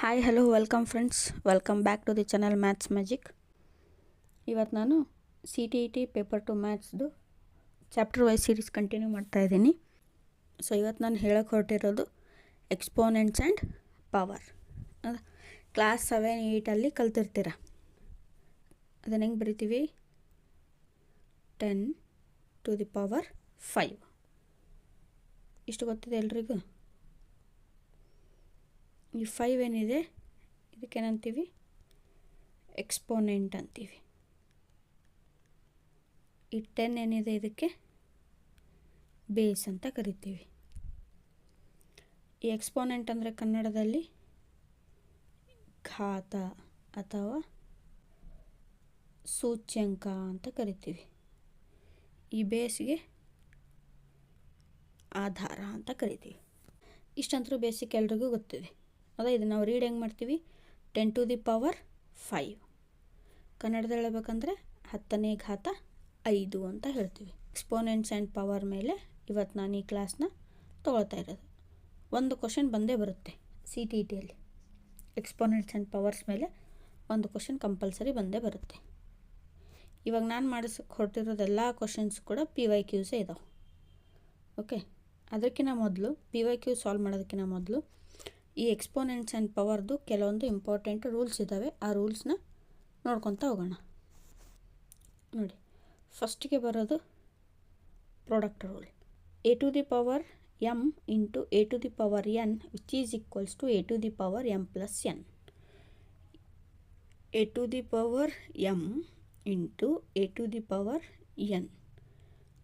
Hi hello welcome friends, welcome back to the channel maths magic. ಇವತ್ತು ನಾನು CTET paper 2 ಮ್ಯಾಥ್ಸ್ದು chapter wise series continue ಮಾಡ್ತಾ ಇದ್ದೀನಿ. So ಇವತ್ತು ನಾನು ಹೇಳೋಕ್ಕೆ ಹೊರಟಿರೋದು ಎಕ್ಸ್ಪೋನೆಂಟ್ಸ್ ಆ್ಯಂಡ್ ಪವರ್. ಕ್ಲಾಸ್ 7-8 ಕಲ್ತಿರ್ತೀರ. ಅದನ್ನು ಹೆಂಗೆ ಬರಿತೀವಿ? 10⁵ ಇಷ್ಟು ಗೊತ್ತಿದೆ ಎಲ್ರಿಗೂ. ಈ 5 ಏನಿದೆ ಇದಕ್ಕೇನಂತೀವಿ? ಎಕ್ಸ್ಪೋನೆಂಟ್ ಅಂತೀವಿ. ಈ 10 ಏನಿದೆ ಇದಕ್ಕೆ ಬೇಸ್ ಅಂತ ಕರಿತೀವಿ. ಈ ಎಕ್ಸ್ಪೋನೆಂಟ್ ಅಂದರೆ ಕನ್ನಡದಲ್ಲಿ ಘಾತ ಅಥವಾ ಸೂಚ್ಯಂಕ ಅಂತ ಕರಿತೀವಿ. ಈ ಬೇಸ್ಗೆ ಆಧಾರ ಅಂತ ಕರಿತೀವಿ. ಇಷ್ಟಂತರೂ ಬೇಸಿಕ್ ಎಲ್ರಿಗೂ ಗೊತ್ತಿದೆ. ಅದೇ ಇದು ನಾವು ರೀಡ್ ಹೆಂಗೆ ಮಾಡ್ತೀವಿ? 10⁵ ಕನ್ನಡದಲ್ಲಿ ಹೇಳ್ಬೇಕಂದ್ರೆ 10⁵ ಅಂತ ಹೇಳ್ತೀವಿ. ಎಕ್ಸ್ಪೋನೆಂಟ್ಸ್ ಆ್ಯಂಡ್ ಪವರ್ ಮೇಲೆ ಇವತ್ತು ನಾನು ಈ ಕ್ಲಾಸ್ನ ತೊಗೊಳ್ತಾ ಇರೋದು. ಒಂದು ಕ್ವಶನ್ ಬಂದೇ ಬರುತ್ತೆ CTETಯಲ್ಲಿ. ಎಕ್ಸ್ಪೋನೆಂಟ್ಸ್ ಆ್ಯಂಡ್ ಪವರ್ಸ್ ಮೇಲೆ ಒಂದು ಕ್ವಶನ್ ಕಂಪಲ್ಸರಿ ಬಂದೇ ಬರುತ್ತೆ. ಇವಾಗ ನಾನು ಮಾಡಿಸೋಕ್ಕೆ ಹೊರಟಿರೋದೆಲ್ಲ ಕ್ವಶನ್ಸ್ ಕೂಡ PYQs ಇದಾವೆ. ಓಕೆ, ಅದಕ್ಕಿಂತ ಮೊದಲು PYQ ಸಾಲ್ವ್ ಮಾಡೋದಕ್ಕಿಂತ ಮೊದಲು ಈ ಎಕ್ಸ್ಪೋನೆಂಟ್ಸ್ ಆ್ಯಂಡ್ ಪವರ್ದು ಕೆಲವೊಂದು ಇಂಪಾರ್ಟೆಂಟ್ ರೂಲ್ಸ್ ಇದ್ದಾವೆ. ಆ ರೂಲ್ಸ್ನ ನೋಡ್ಕೊತಾ ಹೋಗೋಣ. ನೋಡಿ, ಫಸ್ಟಿಗೆ ಬರೋದು product rule. a⁴ m into a⁴n which is equals to a⁴m plus n. a⁴m into a⁴n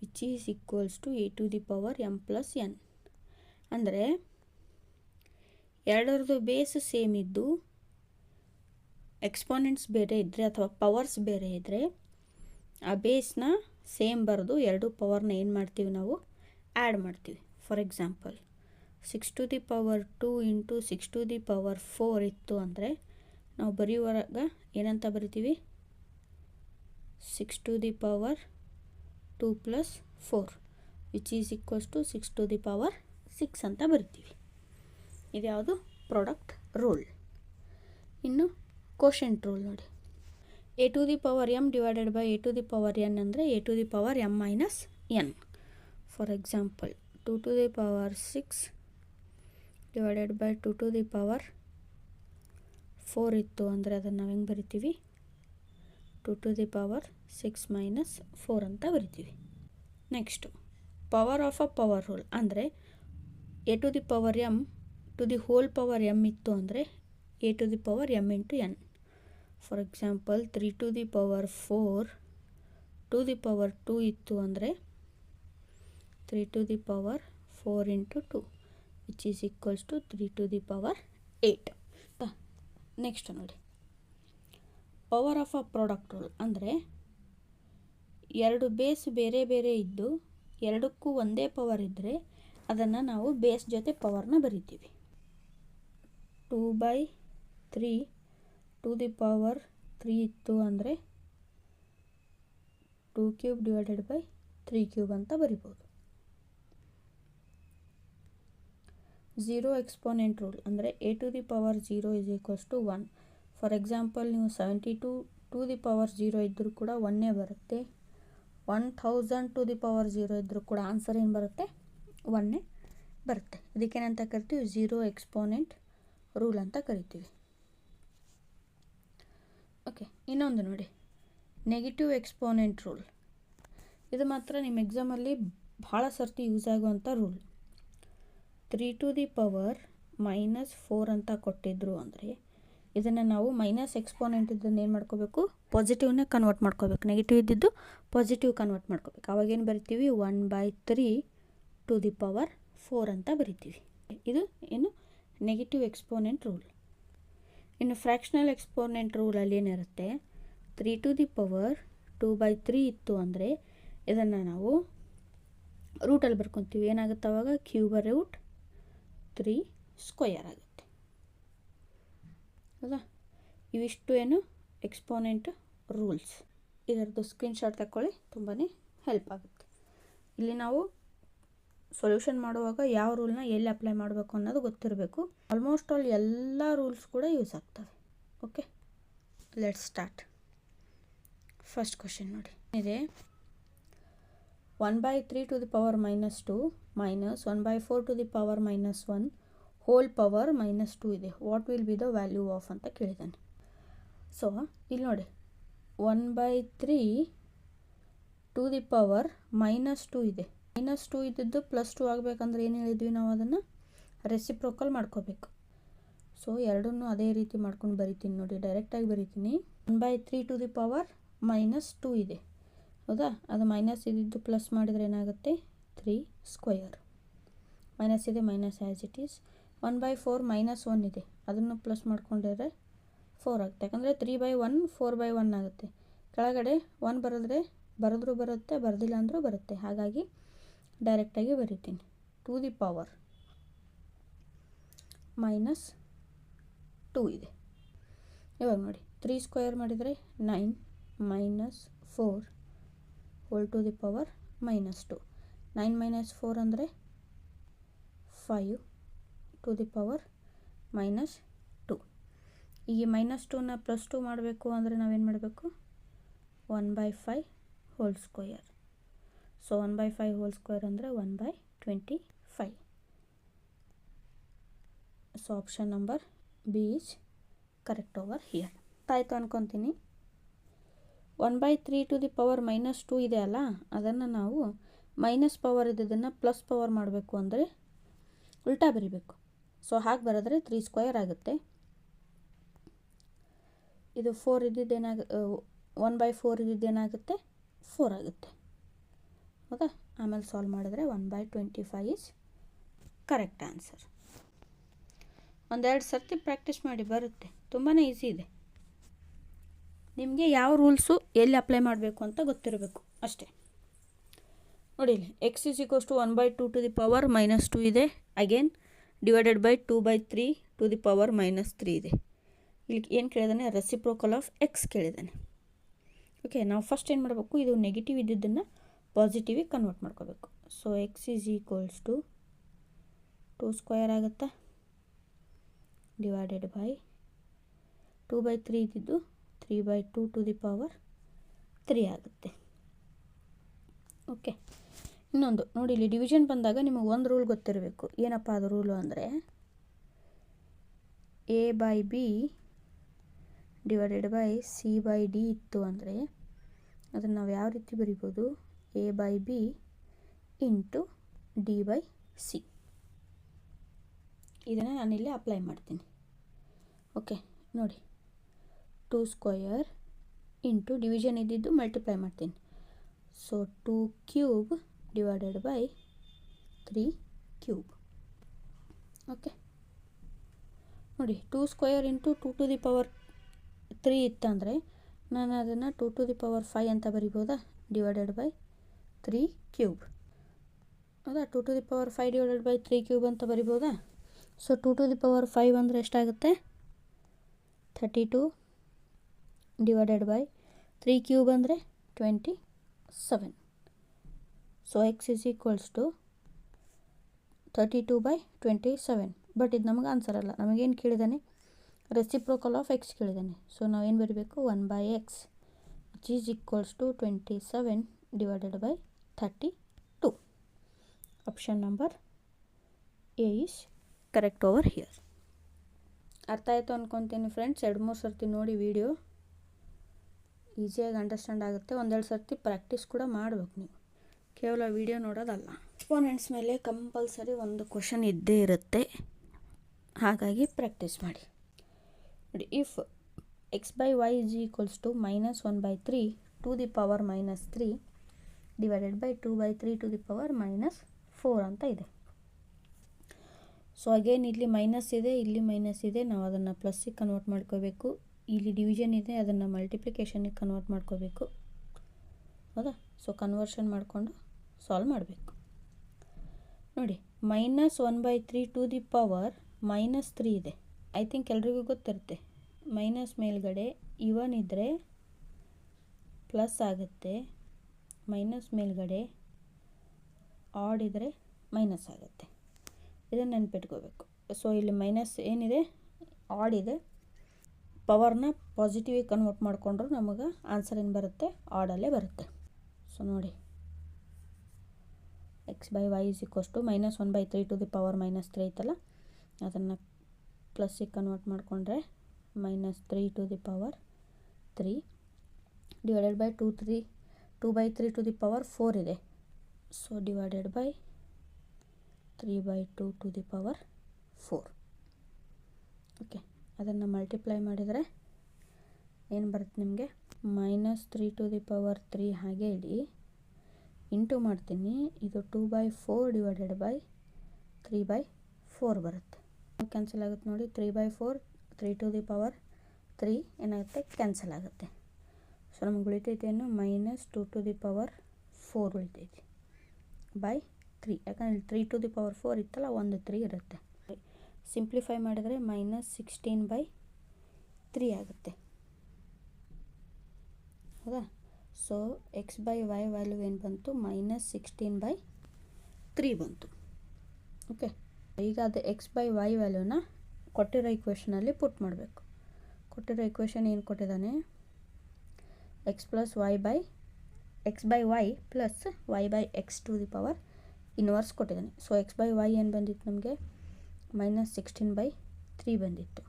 which is equals to a⁴m plus n. ಅಂದರೆ ಎರಡರದ್ದು ಬೇಸ್ ಸೇಮ್ ಇದ್ದು ಎಕ್ಸ್ಪೋನೆಂಟ್ಸ್ ಬೇರೆ ಇದ್ದರೆ ಅಥವಾ ಪವರ್ಸ್ ಬೇರೆ ಇದ್ದರೆ ಆ ಬೇಸ್ನ ಸೇಮ್ ಬರೆದು ಎರಡು ಪವರ್ನ ಏನು ಮಾಡ್ತೀವಿ ನಾವು? ಆ್ಯಡ್ ಮಾಡ್ತೀವಿ. ಫಾರ್ ಎಕ್ಸಾಂಪಲ್ 6⁴2 ಇಂಟು 6⁴4 ಇತ್ತು ಅಂದರೆ ನಾವು ಬರೆಯುವಾಗ ಏನಂತ ಬರಿತೀವಿ? 6⁴2 plus 4 which is equals to 6⁴6 ಅಂತ ಬರಿತೀವಿ. ಇದ್ಯಾವುದು? Product rule. ಇನ್ನು ಕೋಶೆಂಟ್ ರೂಲ್ ನೋಡಿ. a⁴m ಡಿವೈಡೆಡ್ ಬೈ a⁴n ಅಂದರೆ a⁴m minus n. For example 2⁴6 divided by 2⁴4 ಇತ್ತು ಅಂದರೆ ಅದನ್ನು ನಾವು ಹೆಂಗೆ ಬರಿತೀವಿ? 2⁴6 ಮೈನಸ್ 4 ಅಂತ ಬರಿತೀವಿ. Next power of a power rule ಅಂದರೆ a⁴m to the whole power m ಇತ್ತು ಅಂದರೆ a⁴m into n. For example 3⁴4 to the power 2 ಇತ್ತು ಅಂದರೆ 3⁴4 into 2 which is equals to 3⁸. Next ನೋಡಿ, power of a product rule ಅಂದರೆ ಎರಡು base ಬೇರೆ ಬೇರೆ ಇದ್ದು ಎರಡಕ್ಕೂ ಒಂದೇ ಪವರ್ ಇದ್ದರೆ ಅದನ್ನು ನಾವು ಬೇಸ್ ಜೊತೆ ಪವರ್ನ ಬರಿತೀವಿ. 2/3 ಟು ದಿ ಪವರ್ 3 ಇತ್ತು ಅಂದರೆ 2³ ಡಿವೈಡೆಡ್ ಬೈ 3³ ಅಂತ ಬರಿಬೋದು. 0 ಎಕ್ಸ್ಪೋನೆಂಟ್ ರೂಲ್ ಅಂದರೆ a⁴0 is equals to 1. For example ನೀವು 72 ಟು ದಿ ಪವರ್ 0 ಇದ್ದರೂ ಕೂಡ 1 ಬರುತ್ತೆ. 1000 ಟು ದಿ ಪವರ್ 0 ಇದ್ದರೂ ಕೂಡ ಆನ್ಸರ್ ಏನು ಬರುತ್ತೆ? 1 ಬರುತ್ತೆ. ಇದಕ್ಕೇನಂತ ಕರಿತೀವಿ? 0 ಎಕ್ಸ್ಪೋನೆಂಟ್ ರೂಲ್ ಅಂತ ಕರಿತೀವಿ. ಓಕೆ, ಇನ್ನೊಂದು ನೋಡಿ, ನೆಗೆಟಿವ್ ಎಕ್ಸ್ಪೋನೆಂಟ್ ರೂಲ್. ಇದು ಮಾತ್ರ ನಿಮ್ಮ ಎಕ್ಸಾಮಲ್ಲಿ ಭಾಳ ಸರ್ತಿ ಯೂಸ್ ಆಗುವಂಥ ರೂಲ್. 3⁻⁻4 ಅಂತ ಕೊಟ್ಟಿದ್ರು ಅಂದರೆ ಇದನ್ನು ನಾವು ಮೈನಸ್ ಎಕ್ಸ್ಪೋನೆಂಟ್ ಇದ್ದನ್ನು ಏನು ಮಾಡ್ಕೋಬೇಕು? ಪಾಸಿಟಿವ್ನ ಕನ್ವರ್ಟ್ ಮಾಡ್ಕೋಬೇಕು. ನೆಗೆಟಿವ್ ಇದ್ದಿದ್ದು ಪಾಸಿಟಿವ್ ಕನ್ವರ್ಟ್ ಮಾಡ್ಕೋಬೇಕು. ಅವಾಗೇನು ಬರಿತೀವಿ? 1/3 ಟು ದಿ ಪವರ್ 4 ಅಂತ ಬರಿತೀವಿ. ಇದು ಏನು? Negative exponent rule. ಇನ್ನು ಫ್ರ್ಯಾಕ್ಷನಲ್ ಎಕ್ಸ್ಪೋನೆಂಟ್ ರೂಲಲ್ಲಿ ಏನಿರುತ್ತೆ? 3⁻2/3 ಇತ್ತು ಅಂದರೆ ಇದನ್ನು ನಾವು ರೂಟಲ್ಲಿ ಬರ್ಕೊತೀವಿ. ಏನಾಗುತ್ತೆ ಅವಾಗ? ³ ಸ್ಕ್ವಯರ್ ಆಗುತ್ತೆ. ಹೌದಾ? ಇವಿಷ್ಟು ಏನು ಎಕ್ಸ್ಪೋನೆಂಟ್ ರೂಲ್ಸ್. ಇದರದ್ದು ಸ್ಕ್ರೀನ್ಶಾಟ್ ತಗೊಳ್ಳಿ, ತುಂಬಾ ಹೆಲ್ಪ್ ಆಗುತ್ತೆ. ಇಲ್ಲಿ ನಾವು ಸೊಲ್ಯೂಷನ್ ಮಾಡುವಾಗ ಯಾವ ರೂಲ್ನ ಎಲ್ಲಿ ಅಪ್ಲೈ ಮಾಡಬೇಕು ಅನ್ನೋದು ಗೊತ್ತಿರಬೇಕು. ಆಲ್ಮೋಸ್ಟ್ ಆಲ್ ಎಲ್ಲ ರೂಲ್ಸ್ ಕೂಡ ಯೂಸ್ ಆಗ್ತವೆ. Okay, let's start. First question ನೋಡಿ ಇದೆ 1/3 to the power -2 minus 1/4 to the power -1 whole power -2 ಇದೆ. What will be the value of ಅಂತ ಕೇಳಿದ್ದಾನೆ. ಸೊ ಇಲ್ಲಿ ನೋಡಿ 1/3 to the power -2 ಇದೆ. -2 ಇದ್ದಿದ್ದು +2 ಆಗಬೇಕಂದ್ರೆ ಏನು ಹೇಳಿದ್ವಿ ನಾವು, ಅದನ್ನು ರೆಸಿಪ್ರೋಕಲ್ ಮಾಡ್ಕೋಬೇಕು. ಸೊ ಎರಡನ್ನೂ ಅದೇ ರೀತಿ ಮಾಡ್ಕೊಂಡು ಬರಿತೀನಿ ನೋಡಿ, ಡೈರೆಕ್ಟಾಗಿ ಬರಿತೀನಿ. 1/3 to the power -2 ಇದೆ, ಹೌದಾ? ಅದು ಮೈನಸ್ ಇದ್ದಿದ್ದು ಪ್ಲಸ್ ಮಾಡಿದರೆ ಏನಾಗುತ್ತೆ, 3 ಸ್ಕ್ವಯರ್. ಮೈನಸ್ ಇದೆ, ಮೈನಸ್ ಆ್ಯಸ್ ಇಟ್ ಈಸ್. 1/4 -1 ಇದೆ, ಅದನ್ನು ಪ್ಲಸ್ ಮಾಡ್ಕೊಂಡಿದ್ರೆ 4 ಆಗುತ್ತೆ. ಯಾಕಂದರೆ 3/1 4/1 ಆಗುತ್ತೆ. ಕೆಳಗಡೆ 1 ಬರೆದ್ರೂ ಬರುತ್ತೆ, ಬರೆದಿಲ್ಲ ಅಂದರೂ ಬರುತ್ತೆ. ಹಾಗಾಗಿ ಡೈರೆಕ್ಟಾಗಿ ಬರಿತೀನಿ. ಟು ದಿ ಪವರ್ -2 ಇದೆ. ಇವಾಗ ನೋಡಿ 3 ಸ್ಕ್ವೇರ್ ಮಾಡಿದರೆ 9 -4 ಹೋಲ್ ಟು ದಿ ಪವರ್ -2. 9 - 4 ಅಂದರೆ 5 ಟು ದಿ ಪವರ್ -2. ಈಗ -2ನ +2 ಮಾಡಬೇಕು ಅಂದರೆ ನಾವೇನು ಮಾಡಬೇಕು, 1/5 whole square. So 1/5 whole square ಅಂದರೆ 1/25. So option number B is correct over here. ಆಯಿತು ಅನ್ಕೊತೀನಿ. 1/3 to the power -2 ಇದೆ ಅಲ್ಲ, ಅದನ್ನು ನಾವು ಮೈನಸ್ ಪವರ್ ಇದ್ದದನ್ನು ಪ್ಲಸ್ ಪವರ್ ಮಾಡಬೇಕು ಅಂದರೆ ಉಲ್ಟಾ ಬರಿಬೇಕು. ಸೊ ಹಾಗೆ ಬರೆದ್ರೆ 3 ಸ್ಕ್ವೇರ್ ಆಗುತ್ತೆ. ಇದು 4 ಇದ್ದಿದ್ದೇನಾಗ 1/4 ಇದ್ದಿದ್ದೇನಾಗುತ್ತೆ, 4 ಆಗುತ್ತೆ, ಹೌದಾ? ಆಮೇಲೆ ಸಾಲ್ವ್ ಮಾಡಿದ್ರೆ 1/25 ಈಸ್ ಕರೆಕ್ಟ್ ಆನ್ಸರ್. ಒಂದೆರಡು ಸರ್ತಿ ಪ್ರಾಕ್ಟೀಸ್ ಮಾಡಿ, ಬರುತ್ತೆ. ತುಂಬಾ ಈಸಿ ಇದೆ. ನಿಮಗೆ ಯಾವ ರೂಲ್ಸು ಎಲ್ಲಿ ಅಪ್ಲೈ ಮಾಡಬೇಕು ಅಂತ ಗೊತ್ತಿರಬೇಕು ಅಷ್ಟೇ. ನೋಡಿ ಇಲ್ಲಿ x = 1/2 to the power -2 ಇದೆ. Again divided by 2/3 to the power -3 ಇದೆ. ಇಲ್ಲಿ ಏನು ಕೇಳಿದಾನೆ, ರೆಸಿಪ್ರೋಕಲ್ ಆಫ್ ಎಕ್ಸ್ ಕೇಳಿದ್ದಾನೆ. ಓಕೆ, ನಾವು ಫಸ್ಟ್ ಏನು ಮಾಡಬೇಕು, ಇದು ನೆಗೆಟಿವ್ ಇದ್ದಿದ್ದನ್ನು ಪಾಸಿಟಿವಿಗೆ ಕನ್ವರ್ಟ್ ಮಾಡ್ಕೋಬೇಕು. ಸೊ x = 2 ಸ್ಕ್ವೇರ್ ಆಗುತ್ತಾ, ಡಿವೈಡೆಡ್ ಬೈ 2/3 ಇದ್ದಿದ್ದು 3/2 to the power 3 ಆಗುತ್ತೆ. ಓಕೆ, ಇನ್ನೊಂದು ನೋಡಿ, ಇಲ್ಲಿ ಡಿವಿಷನ್ ಬಂದಾಗ ನಿಮಗೆ ಒಂದು ರೂಲ್ ಗೊತ್ತಿರಬೇಕು. ಏನಪ್ಪ ಅದು ರೂಲು ಅಂದರೆ, a/b ಡಿವೈಡೆಡ್ ಬೈ c/d ಇತ್ತು ಅಂದರೆ ಅದನ್ನು ನಾವು ಯಾವ ರೀತಿ ಬರಿಬೋದು, a/b ಇಂಟು d/c. ಇದನ್ನು ನಾನಿಲ್ಲಿ ಅಪ್ಲೈ ಮಾಡ್ತೀನಿ. ಓಕೆ ನೋಡಿ, 2 ಸ್ಕ್ವಯರ್ ಇಂಟು ಡಿವಿಷನ್ ಇದ್ದಿದ್ದು ಮಲ್ಟಿಪ್ಲೈ ಮಾಡ್ತೀನಿ. So 2 cube divided by 3 cube. Okay ನೋಡಿ, 2 square into 2 to the power 3 ಇತ್ತಂದರೆ ನಾನು ಅದನ್ನು 2 to the power 5 ಅಂತ ಬರಿಬೋದಾ, ಡಿವೈಡೆಡ್ ಬೈ 3 ಕ್ಯೂಬ್, ಹೌದಾ? 2 to the power 5 divided by 3 cube ಅಂತ ಬರಿಬೋದಾ? ಸೊ 2 to the power 5 ಅಂದರೆ ಎಷ್ಟಾಗುತ್ತೆ, 32 ಡಿವೈಡೆಡ್ ಬೈ 3 ಕ್ಯೂಬ್ ಅಂದರೆ 27. So x = 32/27. ಬಟ್ ಇದು ನಮಗೆ ಆನ್ಸರ್ ಅಲ್ಲ. ನಮಗೇನು ಕೇಳಿದ್ದಾನೆ, ರೆಸಿಪ್ರೋಕಲ್ ಆಫ್ ಎಕ್ಸ್ ಕೇಳಿದ್ದಾನೆ. ಸೊ ನಾವೇನು ಬರೀಬೇಕು, 1/x which is equals to 27 divided by 32. Option number A is correct over here. ಅರ್ಥ ಆಯಿತು ಅನ್ಕೊತೀನಿ ಫ್ರೆಂಡ್ಸ್. 2-3 ಸರ್ತಿ ನೋಡಿ ವಿಡಿಯೋ, ಈಸಿಯಾಗಿ ಅಂಡರ್ಸ್ಟ್ಯಾಂಡ್ ಆಗುತ್ತೆ. ಒಂದೆರಡು ಸರ್ತಿ ಪ್ರಾಕ್ಟೀಸ್ ಕೂಡ ಮಾಡಬೇಕು ನೀವು, ಕೇವಲ ವಿಡಿಯೋ ನೋಡೋದಲ್ಲ. ಎಕ್ಸ್ಪೋನೆಂಟ್ಸ್ ಮೇಲೆ ಕಂಪಲ್ಸರಿ ಒಂದು ಕ್ವಶನ್ ಇದ್ದೇ ಇರುತ್ತೆ, ಹಾಗಾಗಿ ಪ್ರಾಕ್ಟೀಸ್ ಮಾಡಿ. ನೋಡಿ, if x/y = -1/3 to the power -3 divided by 2/3 to the power -4 ಅಂತ ಇದೆ. ಸೊ ಅಗೇನ್ ಇಲ್ಲಿ ಮೈನಸ್ ಇದೆ, ಇಲ್ಲಿ ಮೈನಸ್ ಇದೆ, ನಾವು ಅದನ್ನು ಪ್ಲಸ್ಸಿಗೆ ಕನ್ವರ್ಟ್ ಮಾಡ್ಕೋಬೇಕು. ಇಲ್ಲಿ ಡಿವಿಷನ್ ಇದೆ, ಅದನ್ನು ಮಲ್ಟಿಪ್ಲಿಕೇಶನಿಗೆ ಕನ್ವರ್ಟ್ ಮಾಡ್ಕೋಬೇಕು, ಹೌದಾ? ಸೊ ಕನ್ವರ್ಷನ್ ಮಾಡಿಕೊಂಡು ಸಾಲ್ವ್ ಮಾಡಬೇಕು. ನೋಡಿ, -1/3 to the power -3 ಇದೆ. ಐ ಥಿಂಕ್ ಎಲ್ರಿಗೂ ಗೊತ್ತಿರುತ್ತೆ, ಮೈನಸ್ ಮೇಲ್ಗಡೆ ಇವನ್ ಇದ್ದರೆ ಪ್ಲಸ್ ಆಗುತ್ತೆ, ಮೈನಸ್ ಮೇಲ್ಗಡೆ ಆಡ್ ಇದ್ದರೆ ಮೈನಸ್ ಆಗುತ್ತೆ. ಇದನ್ನು ನೆನ್ಪಿಟ್ಕೋಬೇಕು. ಸೊ ಇಲ್ಲಿ ಮೈನಸ್ ಏನಿದೆ ಆಡ್ ಇದೆ, ಪವರ್ನ ಪಾಸಿಟಿವಿಗೆ ಕನ್ವರ್ಟ್ ಮಾಡಿಕೊಂಡ್ರು ನಮಗೆ ಆನ್ಸರ್ ಏನು ಬರುತ್ತೆ, ಆಡಲ್ಲೇ ಬರುತ್ತೆ. ಸೊ ನೋಡಿ x by y is equals to -1/3 to the power -3 ಐತಲ್ಲ, ಅದನ್ನು ಪ್ಲಸ್ಸಿಗೆ ಕನ್ವರ್ಟ್ ಮಾಡಿಕೊಂಡ್ರೆ -3 to the power 3 divided by 2/3 to the power 4 ಇದೆ. So divided by 3/2 to the power 4. Okay, ಅದನ್ನು ಮಲ್ಟಿಪ್ಲೈ ಮಾಡಿದರೆ ಏನು ಬರುತ್ತೆ ನಿಮಗೆ, -3 to the power 3 ಹಾಗೆ ಇಡಿ, ಇಂಟು ಮಾಡ್ತೀನಿ, ಇದು 2/4 ಡಿವೈಡೆಡ್ ಬೈ 3/4 ಬರುತ್ತೆ. ಕ್ಯಾನ್ಸಲ್ ಆಗುತ್ತೆ ನೋಡಿ, 3/4 3 to the power 3 ಏನಾಗುತ್ತೆ, ಕ್ಯಾನ್ಸಲ್ ಆಗುತ್ತೆ. ಸೊ ನಮ್ಗೆ ಉಳಿತೈತೆ ಏನು, -2 to the power 4 ಉಳಿತೈತಿ ಬೈ 3, ಯಾಕಂದರೆ 3 to the power 4 ಇತ್ತಲ್ಲ, ಒಂದು 3 ಇರುತ್ತೆ. ಸಿಂಪ್ಲಿಫೈ ಮಾಡಿದರೆ -16/3 ಆಗುತ್ತೆ, ಹೌದಾ. So x by y value ಏನು ಬಂತು, -16/3 ಬಂತು. ಓಕೆ, ಈಗ ಅದು x by y ವ್ಯಾಲ್ಯೂನ ಕೊಟ್ಟಿರೋ ಇಕ್ವೇಷನಲ್ಲಿ ಪುಟ್ ಮಾಡಬೇಕು. ಕೊಟ್ಟಿರೋ ಇಕ್ವೇಷನ್ ಏನು ಕೊಟ್ಟಿದ್ದಾನೆ, x by y plus y by x to the power inverse ಕೊಟ್ಟಿದ್ದಾನೆ. ಸೊ x by y ಏನು ಬಂದಿತ್ತು ನಮಗೆ, -16/3 ಬಂದಿತ್ತು,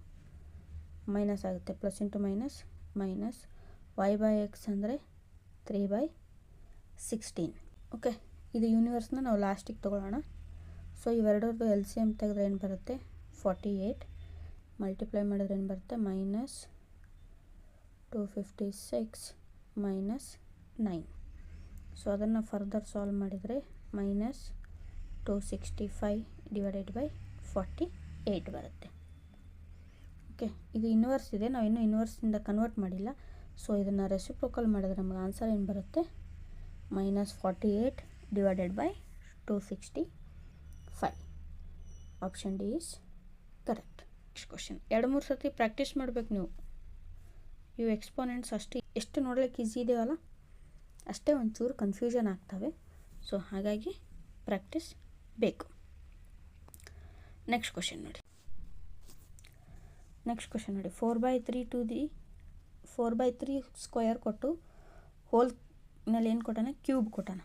ಮೈನಸ್ ಆಗುತ್ತೆ, plus into minus minus, y by x ಅಂದರೆ 3/16. ಓಕೆ, ಇದು ಯೂನಿವರ್ಸ್ನ ನಾವು ಲಾಸ್ಟಿಗೆ ತೊಗೊಳ್ಳೋಣ. ಸೊ ಇವೆರಡರದ್ದು LCM ತೆಗೆದ್ರೆ ಏನು ಬರುತ್ತೆ, 48, ಮಲ್ಟಿಪ್ಲೈ ಮಾಡಿದ್ರೆ ಏನು ಬರುತ್ತೆ, -256 -9. ಸೊ ಅದನ್ನು ಫರ್ದರ್ ಸಾಲ್ವ್ ಮಾಡಿದರೆ -265 ಡಿವೈಡೆಡ್ ಬೈ 48 ಬರುತ್ತೆ. ಓಕೆ, ಇದು ಇನ್ವರ್ಸ್ ಇದೆ, ನಾವು ಇನ್ನೂ ಇನ್ವರ್ಸಿಂದ ಕನ್ವರ್ಟ್ ಮಾಡಿಲ್ಲ. ಸೊ ಇದನ್ನು ರೆಸಿಪ್ರೋಕಲ್ ಮಾಡಿದ್ರೆ ನಮಗೆ ಆನ್ಸರ್ ಏನು ಬರುತ್ತೆ, -48 divided by 265. Option D is correct. Next question, 2-3 ಸರ್ತಿ ಪ್ರಾಕ್ಟೀಸ್ ಮಾಡಬೇಕು ನೀವು. ಇವು ಎಕ್ಸ್ಪೋನೆಂಟ್ಸ್ ಅಷ್ಟೇ, ಎಷ್ಟು ನೋಡ್ಲಿಕ್ಕೆ ಈಸಿ ಇದೆಯಲ್ಲ ಅಷ್ಟೇ ಒಂಚೂರು ಕನ್ಫ್ಯೂಷನ್ ಆಗ್ತವೆ. ಸೊ ಹಾಗಾಗಿ ಪ್ರಾಕ್ಟೀಸ್ ಬೇಕು. ನೆಕ್ಸ್ಟ್ ಕ್ವಶನ್ ನೋಡಿ, 4/3 ಸ್ಕ್ವಯರ್ ಕೊಟ್ಟು ಹೋಲ್ನಲ್ಲಿ ಏನು ಕೊಟ್ಟಾನ, ಕ್ಯೂಬ್ ಕೊಟ್ಟಾನ.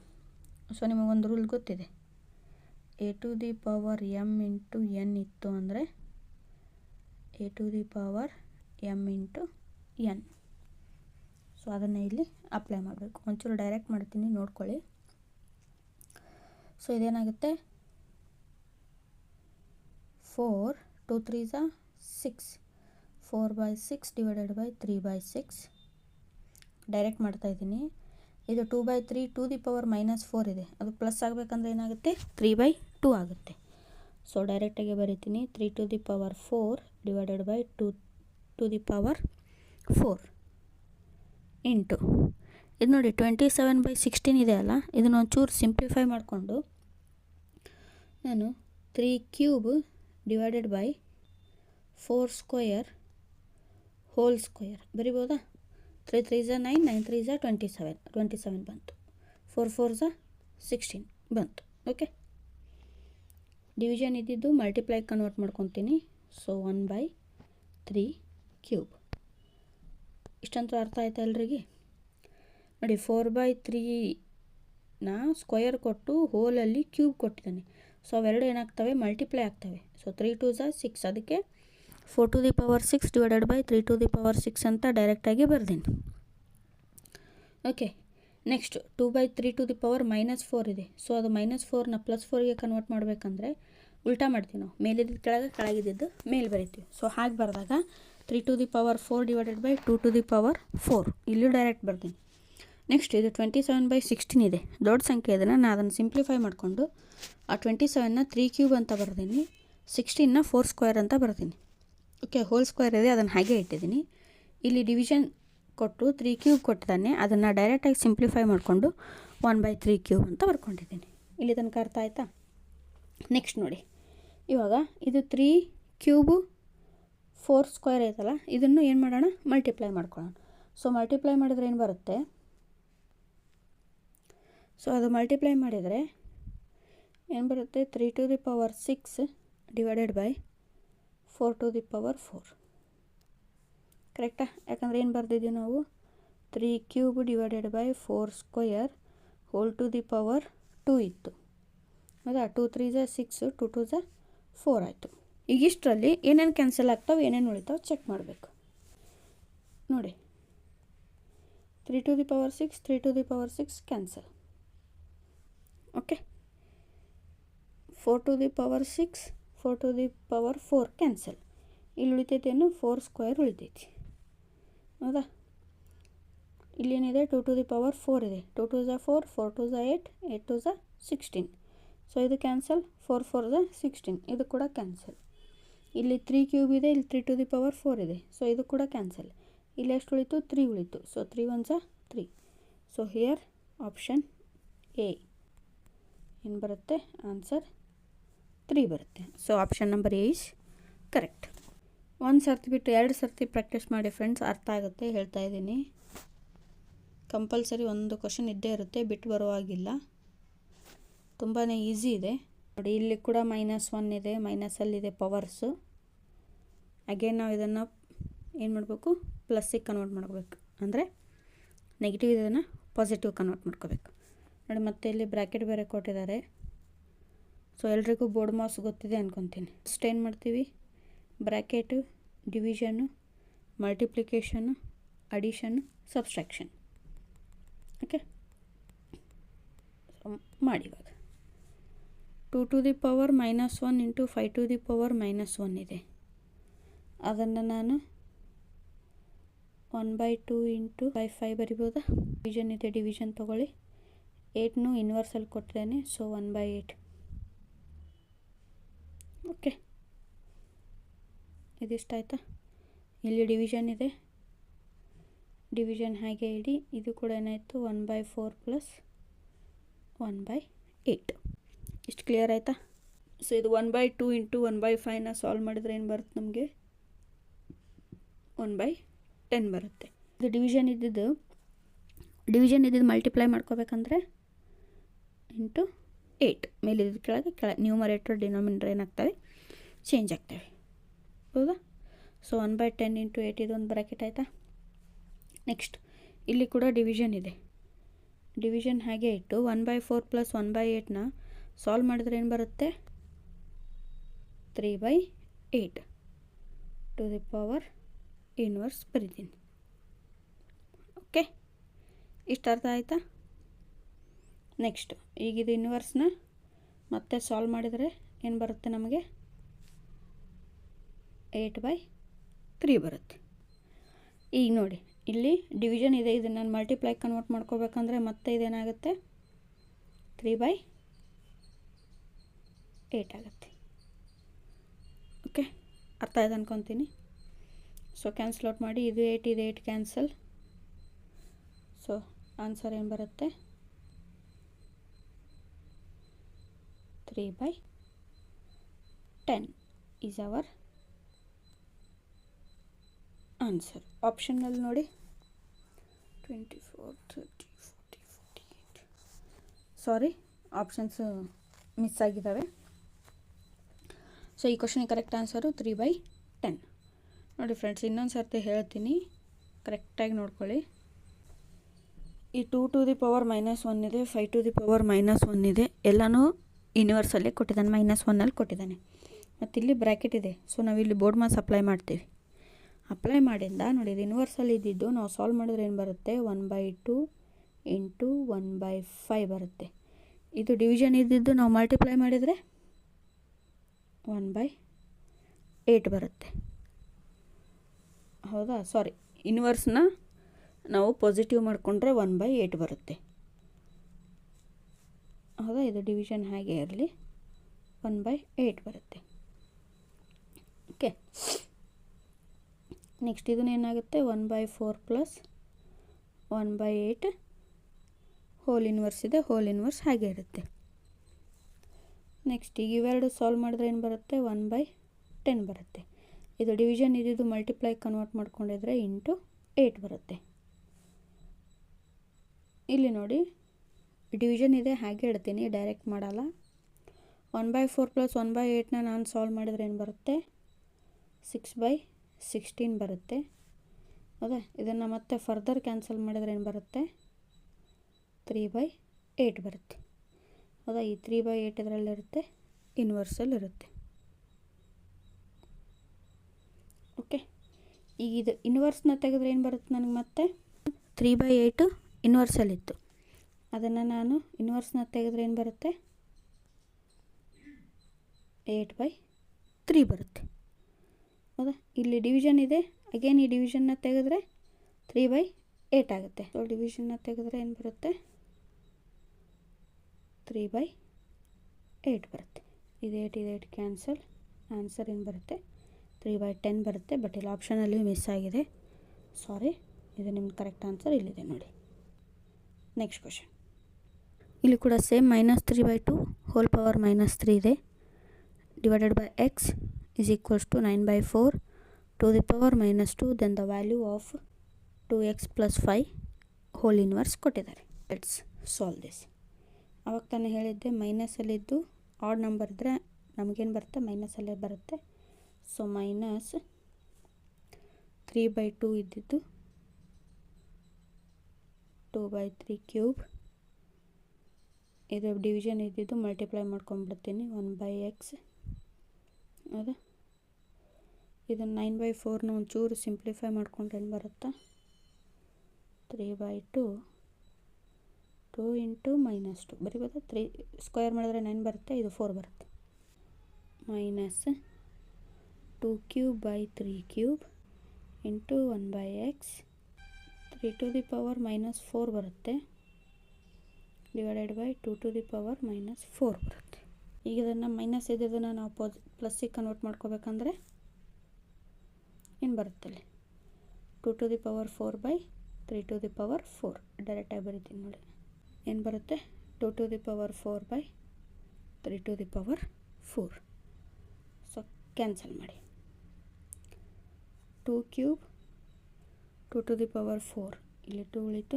ಸೊ ನಿಮಗೊಂದು ರೂಲ್ ಗೊತ್ತಿದೆ, a to the power m into n ಇತ್ತು ಅಂದರೆ a to the power m into n. So ಅದನ್ನು ಇಲ್ಲಿ ಅಪ್ಲೈ ಮಾಡಬೇಕು. ಒಂಚೂರು ಡೈರೆಕ್ಟ್ ಮಾಡ್ತೀನಿ, ನೋಡ್ಕೊಳ್ಳಿ. ಸೊ ಇದೇನಾಗುತ್ತೆ, 4 2 3s 6, 4/6 ಡಿವೈಡೆಡ್ ಬೈ 3/6. ಡೈರೆಕ್ಟ್ ಮಾಡ್ತಾಯಿದ್ದೀನಿ. ಇದು 2/3 to the power -4 ಇದೆ, ಅದು ಪ್ಲಸ್ ಆಗಬೇಕಂದ್ರೆ ಏನಾಗುತ್ತೆ, 3/2 ಆಗುತ್ತೆ. ಸೊ ಡೈರೆಕ್ಟಾಗಿ ಬರೀತೀನಿ, 3 to the power 4 divided by 2 to the power 4 into ಇದು ನೋಡಿ 27/16 ಇದೆ ಅಲ್ಲ, ಇದನ್ನು ಒಂಚೂರು ಸಿಂಪ್ಲಿಫೈ ಮಾಡಿಕೊಂಡು ನಾನು 3 cube divided by 4 square whole square ಬರಿಬೋದಾ. 3 3s 9, 9 3s 27 ಬಂತು, 4 4s 16 ಬಂತು. ಓಕೆ, ಡಿವಿಷನ್ ಇದ್ದಿದ್ದು ಮಲ್ಟಿಪ್ಲೈ ಕನ್ವರ್ಟ್ ಮಾಡ್ಕೊತೀನಿ. So 1/3 cube. ಇಷ್ಟಂತೂ ಅರ್ಥ ಆಯ್ತಾ ಎಲ್ರಿಗೆ? ನೋಡಿ, 4/3ನ ಸ್ಕ್ವಯರ್ ಕೊಟ್ಟು ಹೋಲಲ್ಲಿ ಕ್ಯೂಬ್ ಕೊಟ್ಟಿದ್ದಾನೆ. ಸೊ ಅವೆರಡು ಏನಾಗ್ತವೆ, ಮಲ್ಟಿಪ್ಲೈ ಆಗ್ತವೆ. ಸೊ 3 2s 6, ಅದಕ್ಕೆ 4 to the power 6 divided by 3 to the power 6 ಅಂತ ಡೈರೆಕ್ಟಾಗಿ ಬರ್ದೀನಿ. Okay, next 2/3 to the power -4 ಇದೆ. ಸೊ ಅದು -4ನ +4ಗೆ ಕನ್ವರ್ಟ್ ಮಾಡಬೇಕಂದ್ರೆ ಉಲ್ಟಾ ಮಾಡ್ತೀವಿ ನಾವು, ಮೇಲಿದ್ದು ಕೆಳಗೆ, ಕೆಳಗಿದ್ದು ಮೇಲೆ ಬರಿತೀವಿ. ಸೊ ಹಾಗೆ ಬರೆದಾಗ 3 to the power 4 divided by 2 to the power 4 ಇಲ್ಲೂ ಡೈರೆಕ್ಟ್ ಬರ್ತೀನಿ. ನೆಕ್ಸ್ಟ್ ಇದು 27/16 ಇದೆ, ದೊಡ್ಡ ಸಂಖ್ಯೆ ಇದನ್ನು ನಾನು ಅದನ್ನು ಸಿಂಪ್ಲಿಫೈ ಮಾಡಿಕೊಂಡು ಆ 27ನ 3 ಕ್ಯೂಬ್ ಅಂತ ಬರ್ತೀನಿ, 16ನ 4 ಸ್ಕ್ವೇರ್ ಅಂತ ಬರ್ತೀನಿ. ಓಕೆ, ಹೋಲ್ ಸ್ಕ್ವೇರ್ ಇದೆ, ಅದನ್ನು ಹಾಗೆ ಇಟ್ಟಿದ್ದೀನಿ. ಇಲ್ಲಿ ಡಿವಿಷನ್ ಕೊಟ್ಟು 3 ಕ್ಯೂಬ್ ಕೊಟ್ಟಿದ್ದಾನೆ, ಅದನ್ನು ಡೈರೆಕ್ಟಾಗಿ ಸಿಂಪ್ಲಿಫೈ ಮಾಡಿಕೊಂಡು 1/3 ಕ್ಯೂಬ್ ಅಂತ ಬರ್ಕೊಂಡಿದ್ದೀನಿ. ಇಲ್ಲಿ ತನಕ ಅರ್ಥ ಆಯಿತಾ? ನೆಕ್ಸ್ಟ್ ನೋಡಿ, ಇವಾಗ ಇದು 3 ಕ್ಯೂಬು 4 ಸ್ಕ್ವೇರ್ ಐತಲ್ಲ, ಇದನ್ನು ಏನು ಮಾಡೋಣ, ಮಲ್ಟಿಪ್ಲೈ ಮಾಡ್ಕೊಳ್ಳೋಣ. ಸೊ ಮಲ್ಟಿಪ್ಲೈ ಮಾಡಿದರೆ ಏನು ಬರುತ್ತೆ, ಸೊ ಅದು ಮಲ್ಟಿಪ್ಲೈ ಮಾಡಿದರೆ ಏನು ಬರುತ್ತೆ 3⁶ ಡಿವೈಡೆಡ್ ಬೈ 4⁴ ಕರೆಕ್ಟಾ? ಯಾಕಂದರೆ ಏನು ಬರ್ದಿದ್ದೀವಿ ನಾವು 3³ ಡಿವೈಡೆಡ್ ಬೈ 4² ⁴ ಇತ್ತು. ಹೌದಾ? 2 3 6 2 2 4 ಆಯಿತು. ಈಗ ಇಷ್ಟರಲ್ಲಿ ಏನೇನು ಕ್ಯಾನ್ಸಲ್ ಆಗ್ತಾವೆ, ಏನೇನು ಉಳಿತಾವೆ ಚೆಕ್ ಮಾಡಬೇಕು. ನೋಡಿ 3⁶ ಕ್ಯಾನ್ಸಲ್. Okay, 4⁴ 4⁴ cancel. ಇಲ್ಲಿ ಉಳಿತೈತೇನು 4² ಉಳಿತೈತಿ. ಹೌದಾ? ಇಲ್ಲೇನಿದೆ 2⁴ ಇದೆ. 2 2 4 4 2 8 8 2 16. ಸೊ ಇದು ಕ್ಯಾನ್ಸಲ್. 4 4 16 ಇದು ಕೂಡ ಕ್ಯಾನ್ಸಲ್. ಇಲ್ಲಿ 3³ ಇದೆ, ಇಲ್ಲಿ 3⁴ ಇದೆ. ಸೊ ಇದು ಕೂಡ ಕ್ಯಾನ್ಸಲ್. ಇಲ್ಲಿ ಎಷ್ಟು ಉಳಿತು? 3 ಉಳಿತು. So 3 1 3. So here option A ಏನು ಬರುತ್ತೆ? ಆನ್ಸರ್ 3 ಬರುತ್ತೆ. So option number A is correct. ಒಂದು ಸರ್ತಿ ಬಿಟ್ಟು 2 ಸರ್ತಿ ಪ್ರಾಕ್ಟೀಸ್ ಮಾಡಿ ಫ್ರೆಂಡ್ಸ್, ಅರ್ಥ ಆಗುತ್ತೆ. ಹೇಳ್ತಾ ಇದ್ದೀನಿ, ಕಂಪಲ್ಸರಿ ಒಂದು ಕ್ವಶನ್ ಇದ್ದೇ ಇರುತ್ತೆ, ಬಿಟ್ಟು ಬರುವಾಗಿಲ್ಲ. ತುಂಬಾ ಈಸಿ ಇದೆ ನೋಡಿ. ಇಲ್ಲಿ ಕೂಡ -1 ಇದೆ, ಮೈನಸಲ್ಲಿದೆ ಪವರ್ಸು. ಅಗೇನ್ ನಾವು ಇದನ್ನು ಏನು ಮಾಡಬೇಕು? ಪ್ಲಸ್ಸಿಗೆ ಕನ್ವರ್ಟ್ ಮಾಡ್ಕೋಬೇಕು. ಅಂದರೆ ನೆಗೆಟಿವ್ ಇದನ್ನು ಪಾಸಿಟಿವ್ ಕನ್ವರ್ಟ್ ಮಾಡ್ಕೋಬೇಕು ನೋಡಿ. ಮತ್ತೆ ಇಲ್ಲಿ ಬ್ರ್ಯಾಕೆಟ್ ಬೇರೆ ಕೊಟ್ಟಿದ್ದಾರೆ. ಸೊ ಎಲ್ರಿಗೂ ಬೋರ್ಡ್ ಮಾಸ್ ಗೊತ್ತಿದೆ ಅಂದ್ಕೊತೀನಿ. ಫಸ್ಟ್ ಏನು ಮಾಡ್ತೀವಿ? Bracket, division, multiplication, addition, subtraction. Okay, ಮಾಡಿ ಇವಾಗ 2⁻⁻1 × 5⁻⁻1 ಇದೆ. ಅದನ್ನು ನಾನು 1/2 × 5 ಬರಿಬೋದಾ? ಡಿವಿಷನ್ ಇದೆ, ಡಿವಿಷನ್ ತೊಗೊಳ್ಳಿ. 8ನು ಇನ್ವರ್ಸಲ್ಲಿ ಕೊಟ್ಟಿದ್ದೇನೆ, ಸೊ 1/8. ಓಕೆ, ಇದಿಷ್ಟ ಆಯಿತಾ? ಇಲ್ಲಿ ಡಿವಿಷನ್ ಇದೆ, ಡಿವಿಷನ್ ಹಾಗೆ ಇಡಿ. ಇದು ಕೂಡ ಏನಾಯಿತು? 1/4 + 1/8. ಇಷ್ಟು ಕ್ಲಿಯರ್ ಆಯಿತಾ? ಸೊ ಇದು 1/2 × 1/5ನ ಸಾಲ್ವ್ ಮಾಡಿದರೆ ಏನು ಬರುತ್ತೆ ನಮಗೆ? 1/10 ಬರುತ್ತೆ. ಇದು ಡಿವಿಷನ್ ಇದ್ದಿದ್ದು ಮಲ್ಟಿಪ್ಲೈ ಮಾಡ್ಕೋಬೇಕಂದ್ರೆ × 8. ಮೇಲೆ ಕೆಳಗೆ ನ್ಯೂಮರೇಟರ್ ಡಿನಾಮಿನೇಟರ್ ಏನಾಗ್ತವೆ? ಚೇಂಜ್ ಆಗ್ತವೆ. ಹೌದಾ? ಸೊ 1/10 × 8 ಇದೊಂದು ಬ್ರ್ಯಾಕೆಟ್ ಆಯಿತಾ? ನೆಕ್ಸ್ಟ್ ಇಲ್ಲಿ ಕೂಡ ಡಿವಿಷನ್ ಇದೆ. ಡಿವಿಷನ್ ಹಾಗೆ ಇಟ್ಟು 1/4 + 1/8ನ ಸಾಲ್ವ್ ಮಾಡಿದ್ರೆ ಏನು ಬರುತ್ತೆ? 3/8 ಟು ದಿ ಪವರ್ ಇನ್ವರ್ಸ್ ಬರಿತೀನಿ. ಓಕೆ, ಇಷ್ಟು ಅರ್ಥ ಆಯಿತಾ? ನೆಕ್ಸ್ಟ್ ಈಗ ಇದು ಇನ್ವರ್ಸ್ನ ಮತ್ತೆ ಸಾಲ್ವ್ ಮಾಡಿದರೆ ಏನು ಬರುತ್ತೆ ನಮಗೆ? 8/3 ಬರುತ್ತೆ. ಈಗ ನೋಡಿ, ಇಲ್ಲಿ ಡಿವಿಷನ್ ಇದೆ, ಇದನ್ನು ನಾನು ಮಲ್ಟಿಪ್ಲೈ ಕನ್ವರ್ಟ್ ಮಾಡ್ಕೋಬೇಕಂದ್ರೆ ಮತ್ತೆ ಇದೇನಾಗುತ್ತೆ? 3/8 ಆಗುತ್ತೆ. ಓಕೆ, ಅರ್ಥ ಆಯ್ತು ಅನ್ಕೊತೀನಿ. ಸೊ ಕ್ಯಾನ್ಸಲ್ ಔಟ್ ಮಾಡಿ. ಇದು 8 ಇದೆ, 8 ಕ್ಯಾನ್ಸಲ್. ಸೊ ಆನ್ಸರ್ ಏನು ಬರುತ್ತೆ? 3/10 ಈಸ್ ಅವರ್ ಆನ್ಸರ್. ಆಪ್ಷನ್ನಲ್ಲಿ ನೋಡಿ 24 30 40 48. ಸಾರಿ, ಆಪ್ಷನ್ಸ್ ಮಿಸ್ ಆಗಿದ್ದಾವೆ. ಸೊ ಈ ಕ್ವಶನಿಗೆ ಕರೆಕ್ಟ್ ಆನ್ಸರು 3/10. ನೋಡಿ ಫ್ರೆಂಡ್ಸ್, ಇನ್ನೊಂದು ಸರ್ತಿ ಹೇಳ್ತೀನಿ, ಕರೆಕ್ಟಾಗಿ ನೋಡ್ಕೊಳ್ಳಿ. ಈ 2⁻⁻1 ಇದೆ, 5⁻⁻1 ಇದೆ, ಎಲ್ಲನೂ ಯೂನಿವರ್ಸಲ್ಲೇ ಕೊಟ್ಟಿದ್ದಾನೆ, -1ಅಲ್ಲಿ ಕೊಟ್ಟಿದ್ದಾನೆ. ಮತ್ತು ಇಲ್ಲಿ ಬ್ರ್ಯಾಕೆಟ್ ಇದೆ. ಸೊ ನಾವಿಲ್ಲಿ ಬೋರ್ಡ್ ಮಾಸ್ ಅಪ್ಲೈ ಮಾಡ್ತೀವಿ. ಅಪ್ಲೈ ಮಾಡಿಂದ ನೋಡಿ, ಇದು ಯೂನಿವರ್ಸಲ್ಲಿ ಇದ್ದಿದ್ದು ನಾವು ಸಾಲ್ವ್ ಮಾಡಿದ್ರೆ ಏನು ಬರುತ್ತೆ? 1/2 × 1/5 ಬರುತ್ತೆ. ಇದು ಡಿವಿಷನ್ ಇದ್ದಿದ್ದು ನಾವು ಮಲ್ಟಿಪ್ಲೈ ಮಾಡಿದರೆ 1/8 ಬರುತ್ತೆ. ಹೌದಾ? ಸಾರಿ, ಇನ್ವರ್ಸ್ನ ನಾವು ಪಾಸಿಟಿವ್ ಮಾಡಿಕೊಂಡ್ರೆ 1/8 ಬರುತ್ತೆ. ಹೌದಾ? ಇದು ಡಿವಿಷನ್ ಹಾಗೆ ಇರಲಿ, 1/8 ಬರುತ್ತೆ. ಓಕೆ, ನೆಕ್ಸ್ಟ್ ಇದನ್ನ ಏನಾಗುತ್ತೆ? 1/4 + 1/8 ಹೋಲ್ ಇನ್ವರ್ಸ್ ಇದೆ, ಹೋಲ್ ಇನ್ವರ್ಸ್ ಹಾಗೆ ಇರುತ್ತೆ. ನೆಕ್ಸ್ಟ್ ಈಗ ಇವೆರಡು ಸಾಲ್ವ್ ಮಾಡಿದ್ರೆ ಏನು ಬರುತ್ತೆ? 1/10 ಬರುತ್ತೆ. ಇದು ಡಿವಿಷನ್ ಇದ್ದಿದ್ದು ಮಲ್ಟಿಪ್ಲೈ ಕನ್ವರ್ಟ್ ಮಾಡ್ಕೊಂಡಿದ್ರೆ × 8 ಬರುತ್ತೆ. ಇಲ್ಲಿ ನೋಡಿ ಡಿವಿಷನ್ ಇದೆ, ಹಾಗೆ ಇಡ್ತೀನಿ, ಡೈರೆಕ್ಟ್ ಮಾಡಲ್ಲ. 1/4 + 1/8ನ ನಾನು ಸಾಲ್ವ್ ಮಾಡಿದರೆ ಏನು ಬರುತ್ತೆ? 6/16 ಬರುತ್ತೆ. ಹೌದಾ? ಇದನ್ನು ಮತ್ತೆ ಫರ್ದರ್ ಕ್ಯಾನ್ಸಲ್ ಮಾಡಿದರೆ ಏನು ಬರುತ್ತೆ? 3/8 ಬರುತ್ತೆ. ಹೌದಾ? ಈ 3/8 ಇದರಲ್ಲಿರುತ್ತೆ, ಇನ್ವರ್ಸಲ್ಲಿರುತ್ತೆ. ಓಕೆ, ಈಗ ಇದು ಇನ್ವರ್ಸ್ನ ತೆಗೆದ್ರೆ ಏನು ಬರುತ್ತೆ ನನಗೆ? ಮತ್ತೆ 3/8 ಇನ್ವರ್ಸಲ್ಲಿತ್ತು, ಅದನ್ನು ನಾನು ಇನ್ವರ್ಸ್ನ ತೆಗೆದ್ರೆ ಏನು ಬರುತ್ತೆ? 8/3 ಬರುತ್ತೆ. ಹೌದಾ? ಇಲ್ಲಿ ಡಿವಿಷನ್ ಇದೆ, ಅಗೇನ್ ಈ ಡಿವಿಷನ್ನ ತೆಗೆದ್ರೆ 3/8 ಆಗುತ್ತೆ. ಸೊ ಡಿವಿಷನ್ನ ತೆಗೆದ್ರೆ ಏನು ಬರುತ್ತೆ? 3/8 ಬರುತ್ತೆ. ಇದು 8 ಕ್ಯಾನ್ಸಲ್, ಆನ್ಸರ್ ಏನು ಬರುತ್ತೆ? 3/10 ಬರುತ್ತೆ. ಬಟ್ ಇಲ್ಲಿ ಆಪ್ಷನಲ್ಲಿ ಮಿಸ್ ಆಗಿದೆ, ಸಾರಿ. ಇದು ನಿಮ್ಮ ಕರೆಕ್ಟ್ ಆನ್ಸರ್ ಇಲ್ಲಿದೆ ನೋಡಿ. Next question. ಇಲ್ಲಿ ಕೂಡ ಸೇಮ್ -3/2 ಹೋಲ್ ಪವರ್ -3 ಇದೆ, divided by x is equals to 9/4 to the power -2, then the value of 2x plus 5 whole inverse ಕೊಟ್ಟಿದ್ದಾರೆ. Let's solve this. ಅವಾಗ ತಾನೇ ಹೇಳಿದ್ದೆ ಮೈನಸಲ್ಲಿದ್ದು ಆಡ್ ನಂಬರ್ ಇದ್ದರೆ ನಮಗೇನು ಬರುತ್ತೆ? ಮೈನಸಲ್ಲೇ ಬರುತ್ತೆ. ಸೊ -3/2 ಇದ್ದಿದ್ದು 2/3 ಕ್ಯೂಬ್, ಇದು ಡಿವಿಷನ್ ಇದ್ದಿದ್ದು ಮಲ್ಟಿಪ್ಲೈ ಮಾಡ್ಕೊಂಡ್ಬಿಡ್ತೀನಿ 1/x. ಹೌದಾ? ಇದನ್ನು 9/4ನ ಒಂಚೂರು ಸಿಂಪ್ಲಿಫೈ ಮಾಡ್ಕೊಂಡ್ರೆ ಏನು ಬರುತ್ತಾ? 3/2 2 × -2 ಬರೀಬೋದಾ? 3 ಸ್ಕ್ವೇರ್ ಮಾಡಿದ್ರೆ 9 ಬರುತ್ತೆ, ಇದು 4 ಬರುತ್ತೆ. -2³/3³ ಇಂಟು 1/x 3⁻⁻4 ಬರುತ್ತೆ, ಡಿವೈಡೆಡ್ ಬೈ 2⁻⁻4 ಬರುತ್ತೆ. ಈಗ ಇದನ್ನು ಮೈನಸ್ ಇದ್ದದನ್ನು ನಾವು ಪ್ಲಸ್ಸಿಗೆ ಕನ್ವರ್ಟ್ ಮಾಡ್ಕೋಬೇಕಂದ್ರೆ ಏನು ಬರುತ್ತಲ್ಲಿ? 2⁻4/3⁻4 ಡೈರೆಕ್ಟಾಗಿ ಬರೀತೀನಿ ನೋಡಿ. ಏನು ಬರುತ್ತೆ? 2⁻4/3⁻4. ಸೊ ಕ್ಯಾನ್ಸಲ್ ಮಾಡಿ. 2³ 2⁻4 ಇಲ್ಲಿ 2 ಉಳಿತು,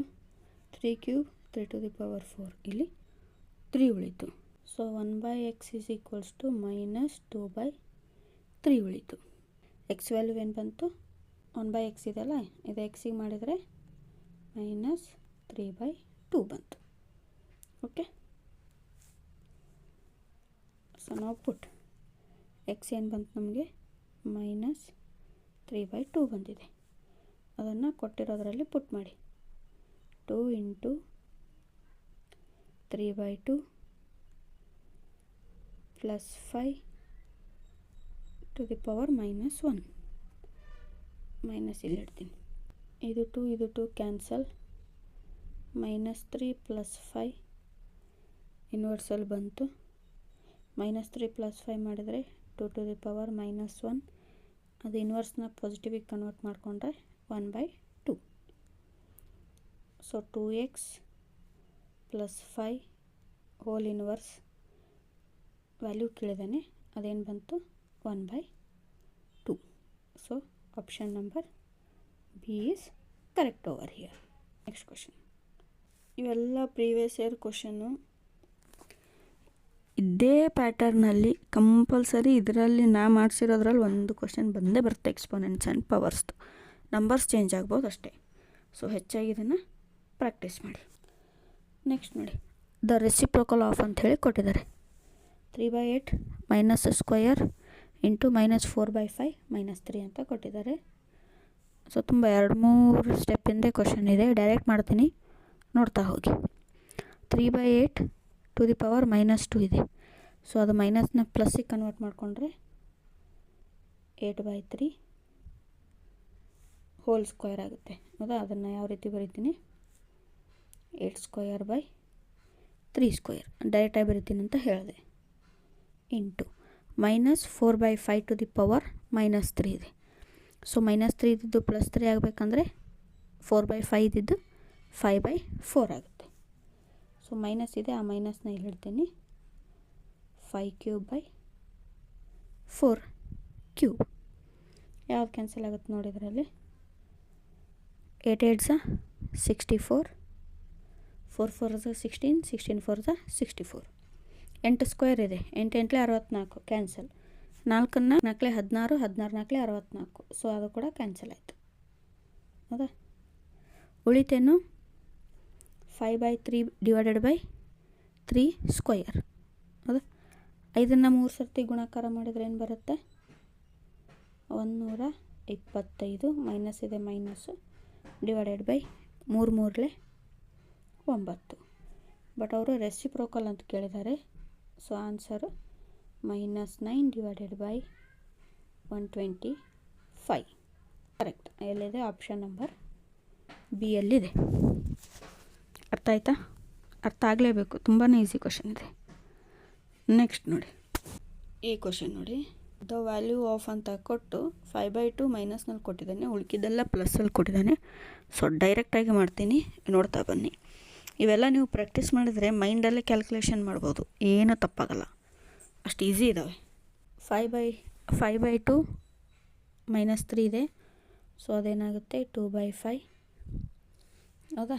3³ 3⁻4 ಇಲ್ಲಿ 3 ಉಳಿತು. So 1/x is equals to -2/3 ಉಳಿತು. ಎಕ್ಸ್ ವ್ಯಾಲ್ಯೂ ಏನು ಬಂತು? 1/x ಇದೆಯಲ್ಲ, ಇದು ಎಕ್ಸಿಗೆ ಮಾಡಿದರೆ -3/2 ಬಂತು. ಓಕೆ, ಸೊ ನಾವು ಪುಟ್ ಎಕ್ಸ್ ಏನು ಬಂತು ನಮಗೆ? -3/2 ಬಂದಿದೆ. ಅದನ್ನು ಕೊಟ್ಟಿರೋದರಲ್ಲಿ ಪುಟ್ ಮಾಡಿ. 2 × 3/2 + 5 ⁻⁻1 ಮೈನಸ್ ಇಲ್ಲಿ ಇಡ್ತೀನಿ. ಇದು 2 ಕ್ಯಾನ್ಸಲ್, -3 + 5 ಇನ್ವರ್ಸಲ್ಲಿ ಬಂತು. -3 + 5 ಮಾಡಿದರೆ 2⁻⁻1, ಅದು ಇನ್ವರ್ಸ್ನ ಪಾಸಿಟಿವಿಗೆ ಕನ್ವರ್ಟ್ ಮಾಡಿಕೊಂಡ್ರೆ 1/2. So 2x + 5 whole inverse value ಕೇಳಿದ್ದಾನೆ, ಅದೇನು ಬಂತು? 1/2. So option number B is correct over here. Next question. ಇವೆಲ್ಲ ಪ್ರೀವಿಯಸ್ ಇಯರ್ ಕ್ವಶನ್ನು. ಇದೇ ಪ್ಯಾಟರ್ನಲ್ಲಿ ಕಂಪಲ್ಸರಿ ಇದರಲ್ಲಿ ನಾ ಮಾಡಿಸಿರೋದ್ರಲ್ಲಿ ಒಂದು ಕ್ವಶನ್ ಬಂದೇ ಬರುತ್ತೆ, ಎಕ್ಸ್ಪೋನೆಂಟ್ಸ್ ಆ್ಯಂಡ್ ಪವರ್ಸ್ದು. ನಂಬರ್ಸ್ ಚೇಂಜ್ ಆಗ್ಬೋದು ಅಷ್ಟೇ. ಸೊ ಹೆಚ್ಚಾಗಿ ಇದನ್ನು ಪ್ರಾಕ್ಟೀಸ್ ಮಾಡಿ. ನೆಕ್ಸ್ಟ್ ನೋಡಿ, ದ ರೆಸಿಪ್ರೋಕಲ್ ಆಫ್ ಅಂಥೇಳಿ ಕೊಟ್ಟಿದ್ದಾರೆ. 3/8 -² ಇಂಟು -4/5 -3 ಅಂತ ಕೊಟ್ಟಿದ್ದಾರೆ. ಸೊ ತುಂಬ 2-3 ಸ್ಟೆಪ್ಪಿಂದೇ ಕ್ವಶನ್ ಇದೆ, ಡೈರೆಕ್ಟ್ ಮಾಡ್ತೀನಿ, ನೋಡ್ತಾ ಹೋಗಿ. 3/8 ⁻² -2 ಇದೆ. ಸೊ ಅದು ಮೈನಸ್ನ ಪ್ಲಸ್ಸಿಗೆ ಕನ್ವರ್ಟ್ ಮಾಡಿಕೊಂಡ್ರೆ 8/3 ಹೋಲ್ ಸ್ಕ್ವೇರ್ ಆಗುತ್ತೆ. ಹೌದಾ? ಅದನ್ನು ಯಾವ ರೀತಿ ಬರಿತೀನಿ? 8² / 3² ಡೈರೆಕ್ಟಾಗಿ ಬರಿತೀನಿ ಅಂತ ಹೇಳಿದೆ. ಇಂಟು -4/5 ⁻³ ಇದೆ. ಸೊ -3 ಇದ್ದಿದ್ದು +3 ಆಗಬೇಕಂದ್ರೆ 4/5 ಇದ್ದಿದ್ದು 5/4 ಆಗುತ್ತೆ. ಸೊ ಮೈನಸ್ ಇದೆ, ಆ ಮೈನಸ್ನ ಇಲ್ಲಿ ಇಡ್ತೀನಿ. 5³ / 4³ ಯಾವ್ದು ಕ್ಯಾನ್ಸಲ್ ಆಗುತ್ತೆ ನೋಡಿ ಇದರಲ್ಲಿ? 8 8s 64, 4 4s 16, 16 4s 64. 8 ಸ್ಕ್ವೇರ್ ಇದೆ, 8 8 64 ಕ್ಯಾನ್ಸಲ್. 4 4 16, 16 4 64. ಸೊ ಅದು ಕೂಡ ಕ್ಯಾನ್ಸಲ್ ಆಯಿತು. ಹೌದಾ? ಉಳಿತೇನು 5/3 ಡಿವೈಡೆಡ್ ಬೈ 3 ಸ್ಕ್ವಯರ್. ಹೌದಾ? 5ನ್ನು 3 ಸರ್ತಿ ಗುಣಾಕಾರ ಮಾಡಿದರೆ ಏನು ಬರುತ್ತೆ? 125 ಮೈನಸ್ ಇದೆ ಮೈನಸ್ಸು ಡಿವೈಡೆಡ್ ಬೈ 3 3 9. ಬಟ್ ಅವರು ರೆಸಿಪ್ರೋಕಲ್ ಅಂತ ಕೇಳಿದ್ದಾರೆ. So answer -9 divided by 125. Correct. ಎಲ್ಲಿದೆ? ಆಪ್ಷನ್ ನಂಬರ್ ಬಿ ಯಲ್ಲಿದೆ. ಅರ್ಥ ಆಯ್ತಾ? ಅರ್ಥ ಆಗಲೇಬೇಕು, ತುಂಬಾ ಈಸಿ ಕ್ವಶನ್ ಇದೆ. ನೆಕ್ಸ್ಟ್ ನೋಡಿ, ಈ ಕ್ವಶನ್ ನೋಡಿ. ದ ವ್ಯಾಲ್ಯೂ ಆಫ್ ಅಂತ ಕೊಟ್ಟು 5/2 ಮೈನಸ್ನಲ್ಲಿ ಕೊಟ್ಟಿದ್ದಾನೆ, ಉಳ್ಕಿದ್ದೆಲ್ಲ ಪ್ಲಸ್ಸಲ್ಲಿ ಕೊಟ್ಟಿದ್ದಾನೆ. ಸೊ ಡೈರೆಕ್ಟಾಗಿ ಮಾಡ್ತೀನಿ, ನೋಡ್ತಾ ಬನ್ನಿ. ಇವೆಲ್ಲ ನೀವು ಪ್ರಾಕ್ಟೀಸ್ ಮಾಡಿದರೆ ಮೈಂಡಲ್ಲೇ ಕ್ಯಾಲ್ಕುಲೇಷನ್ ಮಾಡ್ಬೋದು, ಏನೂ ತಪ್ಪಾಗಲ್ಲ, ಅಷ್ಟು ಈಸಿ ಇದ್ದಾವೆ. 5/2 -3 ಇದೆ. ಸೊ ಅದೇನಾಗುತ್ತೆ 2/5. ಹೌದಾ?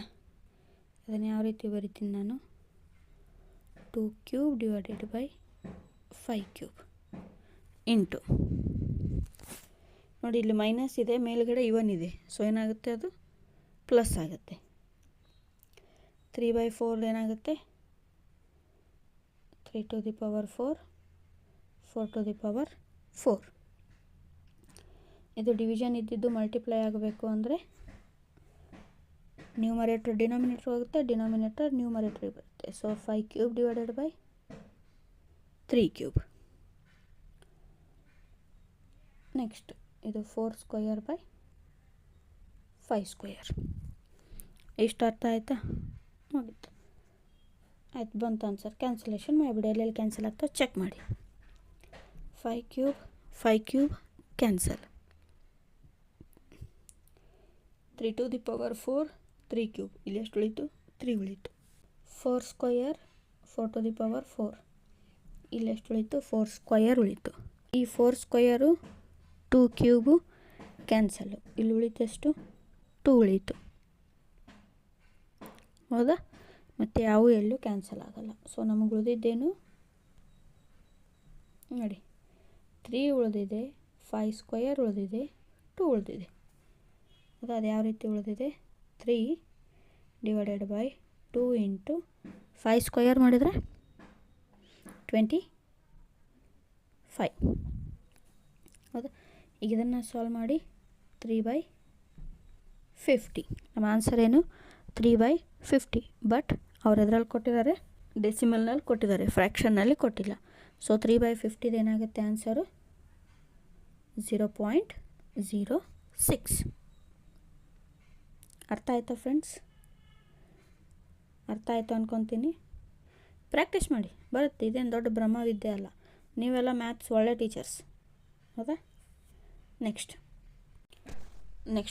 ಅದನ್ನು ಯಾವ ರೀತಿ ಬರಿತೀನಿ ನಾನು? 2³ ಡಿವೈಡೆಡ್ ಬೈ 5³ ಇಂಟು, ನೋಡಿ ಇಲ್ಲಿ ಮೈನಸ್ ಇದೆ, ಮೇಲ್ಗಡೆ ಇವನ್ ಇದೆ. ಸೊ ಏನಾಗುತ್ತೆ? ಅದು ಪ್ಲಸ್ ಆಗುತ್ತೆ. 3/4 ಏನಾಗುತ್ತೆ? 3 to the power 4, 4 to the power 4. ಇದು ಡಿವಿಷನ್ ಇದ್ದಿದ್ದು ಮಲ್ಟಿಪ್ಲೈ ಆಗಬೇಕು ಅಂದರೆ ನ್ಯೂಮರೇಟರ್ ಡಿನಾಮಿನೇಟರ್ ಹೋಗುತ್ತೆ, ಡಿನಾಮಿನೇಟರ್ ನ್ಯೂಮರೇಟರ್ ಬರುತ್ತೆ. So 5³ divided by 3³. ನೆಕ್ಸ್ಟ್ ಇದು 4 ಸ್ಕ್ವಯರ್ ಬೈ 5 ಸ್ಕ್ವಯರ್. ಇಷ್ಟು ಅರ್ಥ ಆಯಿತಾ? ಮುಗೀತು. ಆಯ್ತು, ಬಂತು ಆನ್ಸರ್. ಕ್ಯಾನ್ಸಲೇಷನ್ ಮಾಡಿಬಿಡಿ, ಎಲ್ಲೆಲ್ಲಿ ಕ್ಯಾನ್ಸಲ್ ಆಗ್ತದೆ ಚೆಕ್ ಮಾಡಿ. 5³ ಕ್ಯಾನ್ಸಲ್. 3 to the power 4, 3³. ಇಲ್ಲಿ ಎಷ್ಟು ಉಳಿತು? 3 ಉಳಿತು. 4 ಸ್ಕ್ವಯರ್ 4 to the power 4. ಇಲ್ಲಿ ಎಷ್ಟು ಉಳಿತು? 4 ಸ್ಕ್ವಯರ್ ಉಳಿತು. ಈ 4 ಸ್ಕ್ವಯರು 2³ ಕ್ಯಾನ್ಸಲ್ಲು. ಇಲ್ಲಿ ಉಳಿತೆಷ್ಟು? 2 ಉಳಿತು. ಹೌದಾ? ಮತ್ತು ಯಾವ ಎಲ್ಲೂ ಕ್ಯಾನ್ಸಲ್ ಆಗಲ್ಲ. ಸೊ ನಮಗೆ ಉಳಿದಿದ್ದೇನು ನೋಡಿ, 3 ಉಳಿದಿದೆ, 5 ಸ್ಕ್ವಯರ್ ಉಳಿದಿದೆ, 2 ಉಳಿದಿದೆ. ಅದು ಯಾವ ರೀತಿ ಉಳಿದಿದೆ? 3 ಡಿವೈಡೆಡ್ ಬೈ 2 ಇಂಟು 5 ಸ್ಕ್ವಯರ್ ಮಾಡಿದರೆ 25. ಹೌದಾ? ಈಗ ಇದನ್ನು ಸಾಲ್ವ್ ಮಾಡಿ 3/50. ನಮ್ಮ ಆನ್ಸರ್ ಏನು? 3/50. ಬಟ್ ಅವ್ರು ಎದ್ರಲ್ಲಿ ಕೊಟ್ಟಿದ್ದಾರೆ? ಡೆಸಿಮಲ್ನಲ್ಲಿ ಕೊಟ್ಟಿದ್ದಾರೆ, ಫ್ರ್ಯಾಕ್ಷನ್ನಲ್ಲಿ ಕೊಟ್ಟಿಲ್ಲ. ಸೊ 3/50 ಏನಾಗುತ್ತೆ ಆನ್ಸರು? 0.06. ಅರ್ಥ ಆಯ್ತಾ ಫ್ರೆಂಡ್ಸ್? ಅರ್ಥ ಆಯಿತು ಅಂದ್ಕೊತೀನಿ. ಪ್ರಾಕ್ಟೀಸ್ ಮಾಡಿ, ಬರುತ್ತೆ. ಇದೇನು ದೊಡ್ಡ ಬ್ರಹ್ಮವಿದ್ಯೆ ಅಲ್ಲ. ನೀವೆಲ್ಲ ಮ್ಯಾಥ್ಸ್ ಒಳ್ಳೆ ಟೀಚರ್ಸ್. ಹೌದಾ? ನೆಕ್ಸ್ಟ್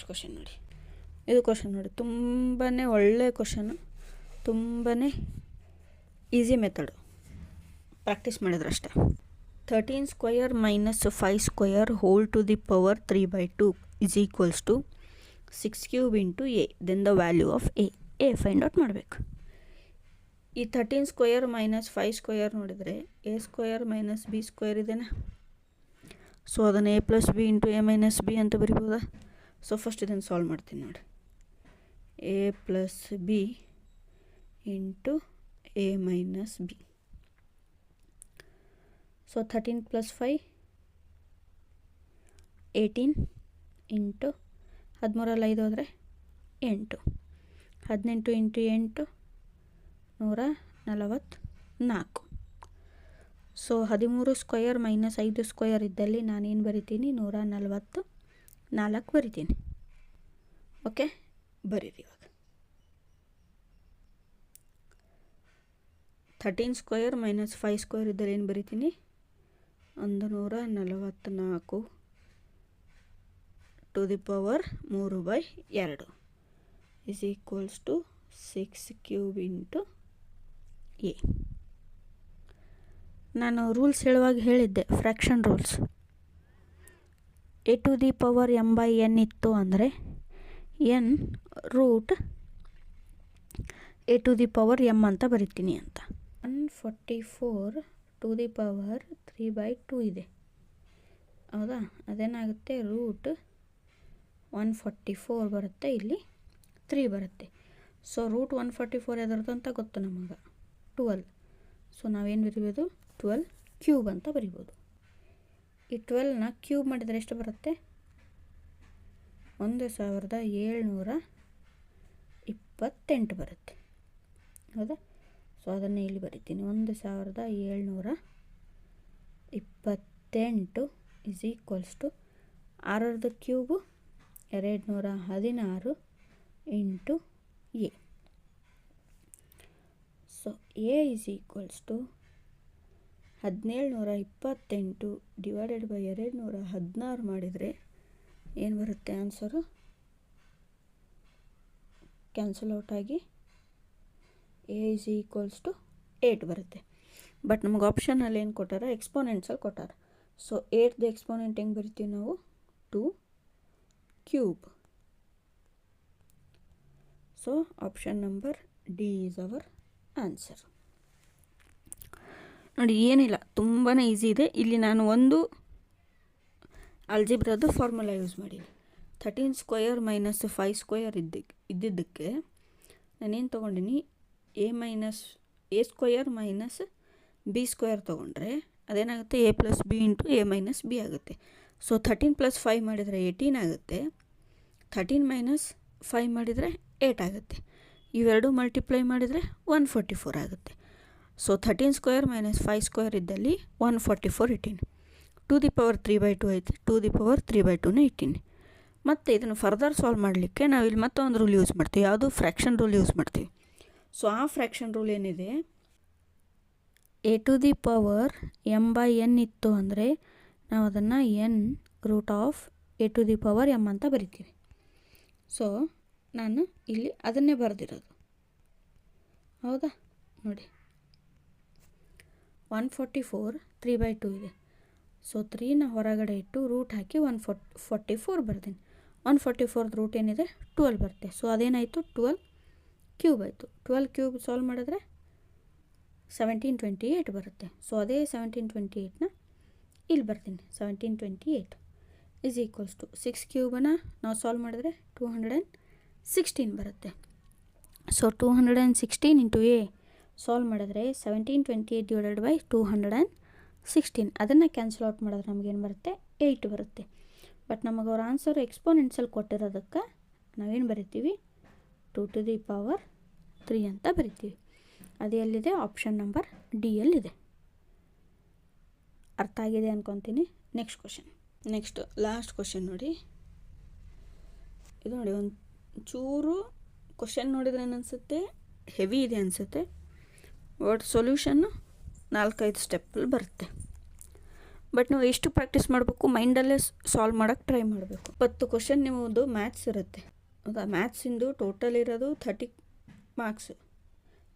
ಕ್ವಶನ್ ನೋಡಿ. ಇದು ಕ್ವಶನ್ ನೋಡಿ, ತುಂಬಾ ಒಳ್ಳೆಯ ಕ್ವಶನು, ತುಂಬಾ ಈಸಿ ಮೆಥಡು. ಪ್ರಾಕ್ಟೀಸ್ ಮಾಡಿದ್ರಷ್ಟೇ. 13 square minus 5 square whole to the power 3/2 is equals to 6³ into a. Then the value of a find out ಮಾಡಬೇಕು. ಈ 13 ಸ್ಕ್ವಯರ್ ಮೈನಸ್ 5 ಸ್ಕ್ವಯರ್ ನೋಡಿದರೆ a square minus b square ಇದೆನಾ? So ಅದನ್ನು a + b into a - b ಅಂತ ಬರಿಬೋದಾ? So first ಇದನ್ನು solve ಮಾಡ್ತೀನಿ ನೋಡಿ. a + b into a - b. So 13 + 5 18 into 13 5 ಹೋದರೆ 8. 18 into 8 144. So 13 square minus 5 square ಇದ್ದಲ್ಲಿ ನಾನೇನು ಬರಿತೀನಿ? 144 ಬರಿತೀನಿ. ಓಕೆ, ಬರೀರಿ ಇವಾಗ. 13 ಸ್ಕ್ವಯರ್ ಮೈನಸ್ 5 ಸ್ಕ್ವಯರ್ ಇದ್ದಲ್ಲಿ ಏನು ಬರಿತೀನಿ? 144 to the power 3/2 is equals to 6³ into A. ನಾನು ರೂಲ್ಸ್ ಹೇಳುವಾಗ ಹೇಳಿದ್ದೆ, fraction rules. a to the power m/n ಇತ್ತು ಅಂದರೆ n root a to the power m ಅಂತ ಬರಿತೀನಿ ಅಂತ. 144 ಟು ದಿ ಪವರ್ 3/2 ಇದೆ, ಹೌದಾ? ಅದೇನಾಗುತ್ತೆ, ರೂಟ್ 144 ಬರುತ್ತೆ, ಇಲ್ಲಿ 3 ಬರುತ್ತೆ. ಸೊ ರೂಟ್ 144 ಎದರದ್ದು ಅಂತ ಗೊತ್ತು ನಮಗೆ, 12. ಸೊ ನಾವೇನು ಬರಿಬೋದು, 12 ಕ್ಯೂಬ್ ಅಂತ ಬರಿಬೋದು. ಈ 12ನ ಕ್ಯೂಬ್ ಮಾಡಿದರೆ ಎಷ್ಟು ಬರುತ್ತೆ? 1728 ಬರುತ್ತೆ, ಹೌದಾ? ಸೊ ಅದನ್ನೇ ಇಲ್ಲಿ ಬರಿತೀನಿ. 1728 ಇಸ್ ಈಕ್ವಲ್ಸ್ ಟು 6ರ cube 216 into a. So a is equals to 1728 divided by 216 ಮಾಡಿದರೆ ಏನು ಬರುತ್ತೆ ಆನ್ಸರು? ಕ್ಯಾನ್ಸಲ್ ಔಟ್ ಆಗಿ ಎ ಇಸ್ ಈಕ್ವಲ್ಸ್ ಟು 8 ಬರುತ್ತೆ. ಬಟ್ ನಮಗೆ ಆಪ್ಷನಲ್ಲಿ ಏನು ಕೊಟ್ಟಾರ? ಎಕ್ಸ್ಪೋನೆಂಟ್ಸಲ್ಲಿ ಕೊಟ್ಟಾರ. ಸೊ 8ದ ಎಕ್ಸ್ಪೋನೆಂಟ್ ಹೆಂಗೆ ಬರಿತೀವಿ ನಾವು? 2 cube. So option number D is our answer. ನೋಡಿ, ಏನಿಲ್ಲ, ತುಂಬಾ ಈಸಿ ಇದೆ. ಇಲ್ಲಿ ನಾನು ಒಂದು ಅಲ್ಜಿಬ್ರಾದು ಫಾರ್ಮುಲಾ ಯೂಸ್ ಮಾಡೀನಿ. 13 ಸ್ಕ್ವಯರ್ ಮೈನಸ್ 5 ಸ್ಕ್ವಯರ್ ಇದ್ದಿದ್ದಕ್ಕೆ ನಾನೇನು ತೊಗೊಂಡಿನಿ? A square minus b square ತೊಗೊಂಡ್ರೆ ಅದೇನಾಗುತ್ತೆ? A plus B into A minus B ಆಗುತ್ತೆ. ಸೊ 13 + 5 ಮಾಡಿದರೆ 18 ಆಗುತ್ತೆ, 13 - 5 ಮಾಡಿದರೆ 8 ಆಗುತ್ತೆ. ಇವೆರಡು ಮಲ್ಟಿಪ್ಲೈ ಮಾಡಿದರೆ 144 ಆಗುತ್ತೆ. ಸೊ 13 ಸ್ಕ್ವಯರ್ ಮೈನಸ್ 5 ಸ್ಕ್ವಯರ್ ಇದ್ದಲ್ಲಿ 144 ಇಟ್ಟೀನಿ. ಟು ದಿ ಪವರ್ 3/2 ಐತಿ, ಟು ದಿ ಪವರ್ 3/2ನೇ ಇಟ್ಟೀನಿ. ಮತ್ತು ಇದನ್ನು ಫರ್ದರ್ ಸಾಲ್ವ್ ಮಾಡಲಿಕ್ಕೆ ನಾವು ಇಲ್ಲಿ ಮತ್ತೊಂದು ರೂಲ್ ಯೂಸ್ ಮಾಡ್ತೀವಿ. ಯಾವುದು? ಫ್ರ್ಯಾಕ್ಷನ್ ರೂಲ್ ಯೂಸ್ ಮಾಡ್ತೀವಿ. ಸೊ ಆ ಫ್ರ್ಯಾಕ್ಷನ್ ರೂಲ್ ಏನಿದೆ, A to the power m/n ಇತ್ತು ಅಂದರೆ ನಾವು ಅದನ್ನು n root of A to the power m ಅಂತ ಬರಿತೀವಿ. ಸೊ ನಾನು ಇಲ್ಲಿ ಅದನ್ನೇ ಬರೆದಿರೋದು, ಹೌದಾ? ನೋಡಿ, 144 3/2 ಇದೆ. ಸೊ 3ನ ಹೊರಗಡೆ ಇಟ್ಟು ರೂಟ್ ಹಾಕಿ 144 ಬರ್ತೀನಿ. 144ದ ರೂಟ್ ಏನಿದೆ? 12 ಬರುತ್ತೆ. ಸೊ ಅದೇನಾಯಿತು? 12 ಕ್ಯೂಬ್ ಆಯಿತು. 12 ಕ್ಯೂಬ್ ಸಾಲ್ವ್ ಮಾಡಿದ್ರೆ 1728 ಬರುತ್ತೆ. ಸೊ ಅದೇ 1728ನ ಇಲ್ಲಿ ಬರ್ತೀನಿ. 1728 ಇಸ್ ಈಕ್ವಲ್ಸ್ ಟು 6 ಕ್ಯೂಬನ್ನು ನಾವು ಸಾಲ್ವ್ ಮಾಡಿದ್ರೆ 216 ಬರುತ್ತೆ. ಸೊ 216 ಇಂಟು ಎ ಸಾಲ್ವ್ ಮಾಡಿದ್ರೆ 1728 ಡಿವೈಡೆಡ್ ಬೈ 216, ಅದನ್ನು ಕ್ಯಾನ್ಸಲ್ ಔಟ್ ಮಾಡಿದ್ರೆ ನಮಗೇನು ಬರುತ್ತೆ? 8 ಬರುತ್ತೆ. ಬಟ್ ನಮಗೆ ಅವ್ರ ಆನ್ಸರ್ ಎಕ್ಸ್ಪೋನೆಂಟ್ಸಲ್ಲಿ ಕೊಟ್ಟಿರೋದಕ್ಕೆ ನಾವೇನು ಬರಿತೀವಿ? 2 ಟು ದಿ ಪವರ್ 3 ಅಂತ ಬರಿತೀವಿ. ಅದು ಎಲ್ಲಿದೆ? ಆಪ್ಷನ್ ನಂಬರ್ ಡಿಯಲ್ಲಿದೆ. ಅರ್ಥ ಆಗಿದೆ ಅಂದ್ಕೊತೀನಿ. Next question. ಲಾಸ್ಟ್ ಕ್ವಶನ್ ನೋಡಿ. ಇದು ನೋಡಿ, ಒಂದು ಚೂರು ಕ್ವಶನ್ ನೋಡಿದ್ರೆ ಏನನ್ಸುತ್ತೆ? ಹೆವಿ ಇದೆ ಅನಿಸುತ್ತೆ. ಬಟ್ ಸೊಲ್ಯೂಷನ್ನು 4-5 ಸ್ಟೆಪ್ಪಲ್ಲಿ ಬರುತ್ತೆ. ಬಟ್ ನೀವು ಎಷ್ಟು ಪ್ರಾಕ್ಟೀಸ್ ಮಾಡಬೇಕು? ಮೈಂಡಲ್ಲೇ ಸಾಲ್ವ್ ಮಾಡೋಕ್ಕೆ ಟ್ರೈ ಮಾಡಬೇಕು. 10 ಕ್ವಶನ್ ನಿಮ್ಮದು ಮ್ಯಾಥ್ಸ್ ಇರುತ್ತೆ, ಹೌದಾ? ಮ್ಯಾಥ್ಸಿಂದು ಟೋಟಲ್ ಇರೋದು 30 ಮಾರ್ಕ್ಸ್.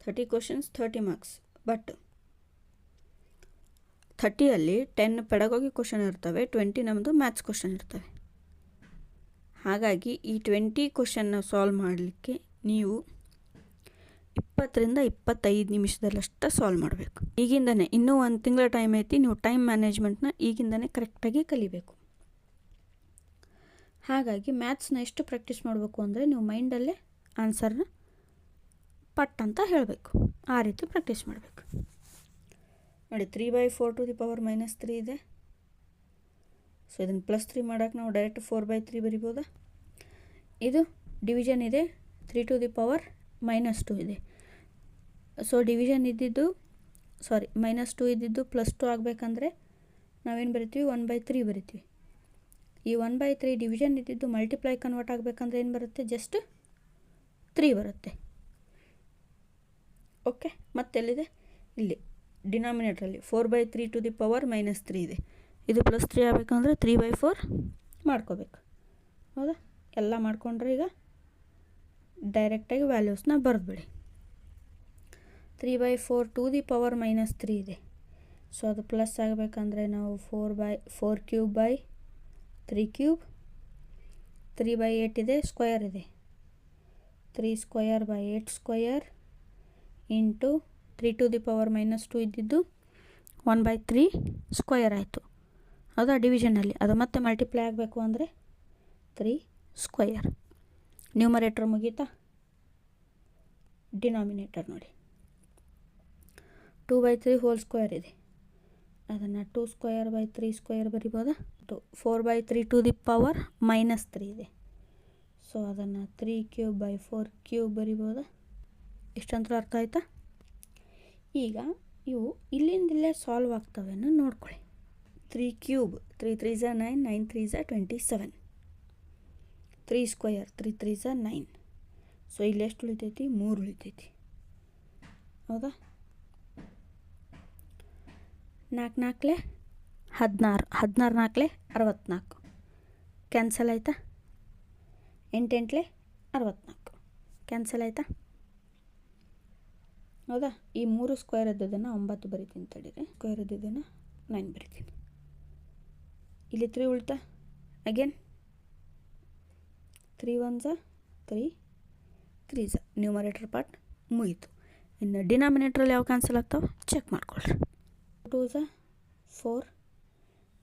30 questions 30 marks. ಬಟ್ 30ಅಲ್ಲಿ 10 ಪೆಡಗಾಗಿ ಕ್ವಶನ್ ಇರ್ತವೆ, 20 ನಮ್ಮದು ಮ್ಯಾಥ್ಸ್ ಕ್ವಶನ್ ಇರ್ತವೆ. ಹಾಗಾಗಿ ಈ 20 ಕ್ವಶನ್ನ ಸಾಲ್ವ್ ಮಾಡಲಿಕ್ಕೆ ನೀವು 20ರಿಂದ 25 ನಿಮಿಷದಲ್ಲಷ್ಟೇ ಸಾಲ್ವ್ ಮಾಡಬೇಕು. ಈಗಿಂದನೇ ಇನ್ನೂ 1 ತಿಂಗಳ ಟೈಮ್ ಐತಿ. ನೀವು ಟೈಮ್ ಮ್ಯಾನೇಜ್ಮೆಂಟ್ನ ಈಗಿಂದನೇ ಕರೆಕ್ಟಾಗಿ ಕಲಿಬೇಕು. ಹಾಗಾಗಿ ಮ್ಯಾಥ್ಸ್ನ ಎಷ್ಟು ಪ್ರಾಕ್ಟೀಸ್ ಮಾಡಬೇಕು ಅಂದರೆ ನೀವು ಮೈಂಡಲ್ಲೇ ಆನ್ಸರ್ನ ಪಟ್ ಅಂತ ಹೇಳಬೇಕು. ಆ ರೀತಿ ಪ್ರಾಕ್ಟೀಸ್ ಮಾಡಬೇಕು. ನೋಡಿ, 3/4 ಟು ದಿ ಪವರ್ -3 ಇದೆ. ಸೊ ಇದನ್ನು +3 ಮಾಡೋಕೆ ನಾವು ಡೈರೆಕ್ಟ್ 4/3 ಬರಿಬೋದಾ? ಇದು ಡಿವಿಷನ್ ಇದೆ, 3 ಟು ದಿ ಪವರ್ -2 ಇದೆ. ಸೊ ಡಿವಿಷನ್ ಇದ್ದಿದ್ದು -2 ಇದ್ದಿದ್ದು +2 ಆಗಬೇಕಂದ್ರೆ ನಾವೇನು ಬರಿತೀವಿ? 1/3 ಬರಿತೀವಿ. ಈ 1/3 ಡಿವಿಷನ್ ಇದ್ದಿದ್ದು ಮಲ್ಟಿಪ್ಲೈ ಕನ್ವರ್ಟ್ ಆಗಬೇಕಂದ್ರೆ ಏನು ಬರುತ್ತೆ? ಜಸ್ಟ್ 3 ಬರುತ್ತೆ. ಓಕೆ, ಮತ್ತೆಲ್ಲಿದೆ? ಇಲ್ಲಿ ಡಿನಾಮಿನೇಟ್ರಲ್ಲಿ 4/3 ಟು ದಿ ಪವರ್ -3 ಇದೆ. ಇದು +3 ಆಗಬೇಕಂದ್ರೆ 3/4 ಮಾಡ್ಕೋಬೇಕು, ಹೌದಾ? ಎಲ್ಲ ಮಾಡ್ಕೊಂಡ್ರೆ ಈಗ ಡೈರೆಕ್ಟಾಗಿ ವ್ಯಾಲ್ಯೂಸ್ನ ಬರೆದ್ಬಿಡಿ. 3/4 ಟು ದಿ ಪವರ್ -3 ಇದೆ. ಸೊ ಅದು ಪ್ಲಸ್ ಆಗಬೇಕಂದ್ರೆ ನಾವು 4 ಕ್ಯೂಬ್ ಬೈ 3 ಕ್ಯೂಬ್, 3/8 ಇದೆ, ಸ್ಕ್ವಯರ್ ಇದೆ, 3 ಸ್ಕ್ವಯರ್ ಬೈ 8 ಸ್ಕ್ವಯರ್ ಇಂಟು 3⁻² ಇದ್ದಿದ್ದು 1/3 ಸ್ಕ್ವಯರ್ ಆಯಿತು. ಹೌದಾ, ಡಿವಿಷನಲ್ಲಿ ಅದು ಮತ್ತೆ ಮಲ್ಟಿಪ್ಲೈ ಆಗಬೇಕು ಅಂದರೆ 3 ಸ್ಕ್ವಯರ್. ನ್ಯೂಮರೇಟರ್ ಮುಗೀತಾ? ಡಿನಾಮಿನೇಟರ್ ನೋಡಿ, 2/3 ಹೋಲ್ ಸ್ಕ್ವೇರ್ ಇದೆ, ಅದನ್ನು 2² 3² ಬರಿಬೋದಾ? 4/3 3 ಇದೆ, ಸೊ ಅದನ್ನು 3³ 4³ ಬರಿಬೋದಾ? ಇಷ್ಟಂತೂ ಅರ್ಥ ಆಯ್ತಾ? ಈಗ ಇವು ಇಲ್ಲಿಂದಲೇ ಸಾಲ್ವ್ ಆಗ್ತವೇನೋ ನೋಡ್ಕೊಳ್ಳಿ. 3³ 3 3s 9, 9 3s 27, 3² 3 3s 9. ಸೊ ಇಲ್ಲಿ ಎಷ್ಟು ಉಳಿತೈತಿ? 3 ಉಳಿತೈತಿ. ಹೌದಾ? 4 4 16, 16 4 64, ಕ್ಯಾನ್ಸಲ್ ಆಯಿತಾ? 8 8 64, ಕ್ಯಾನ್ಸಲ್ ಆಯಿತಾ? ಹೌದಾ? ಈ 3 ಸ್ಕ್ವೇರ್ ಇದ್ದದನ್ನು 9 ಬರಿತೀನಿ ತಡೀರಿ, ಸ್ಕ್ವೇರ್ ಇದ್ದದನ್ನು 9 ಬರಿತೀನಿ. ಇಲ್ಲಿ 3 ಉಳ್ತಾ? Again 3 1s 3 3s, numerator part ಮುಗೀತು. ಇನ್ನು ಡಿನಾಮಿನೇಟ್ರಲ್ಲಿ ಯಾವ ಕ್ಯಾನ್ಸಲ್ ಆಗ್ತಾವೆ ಚೆಕ್ ಮಾಡ್ಕೊಳ್ರಿ. 2s 4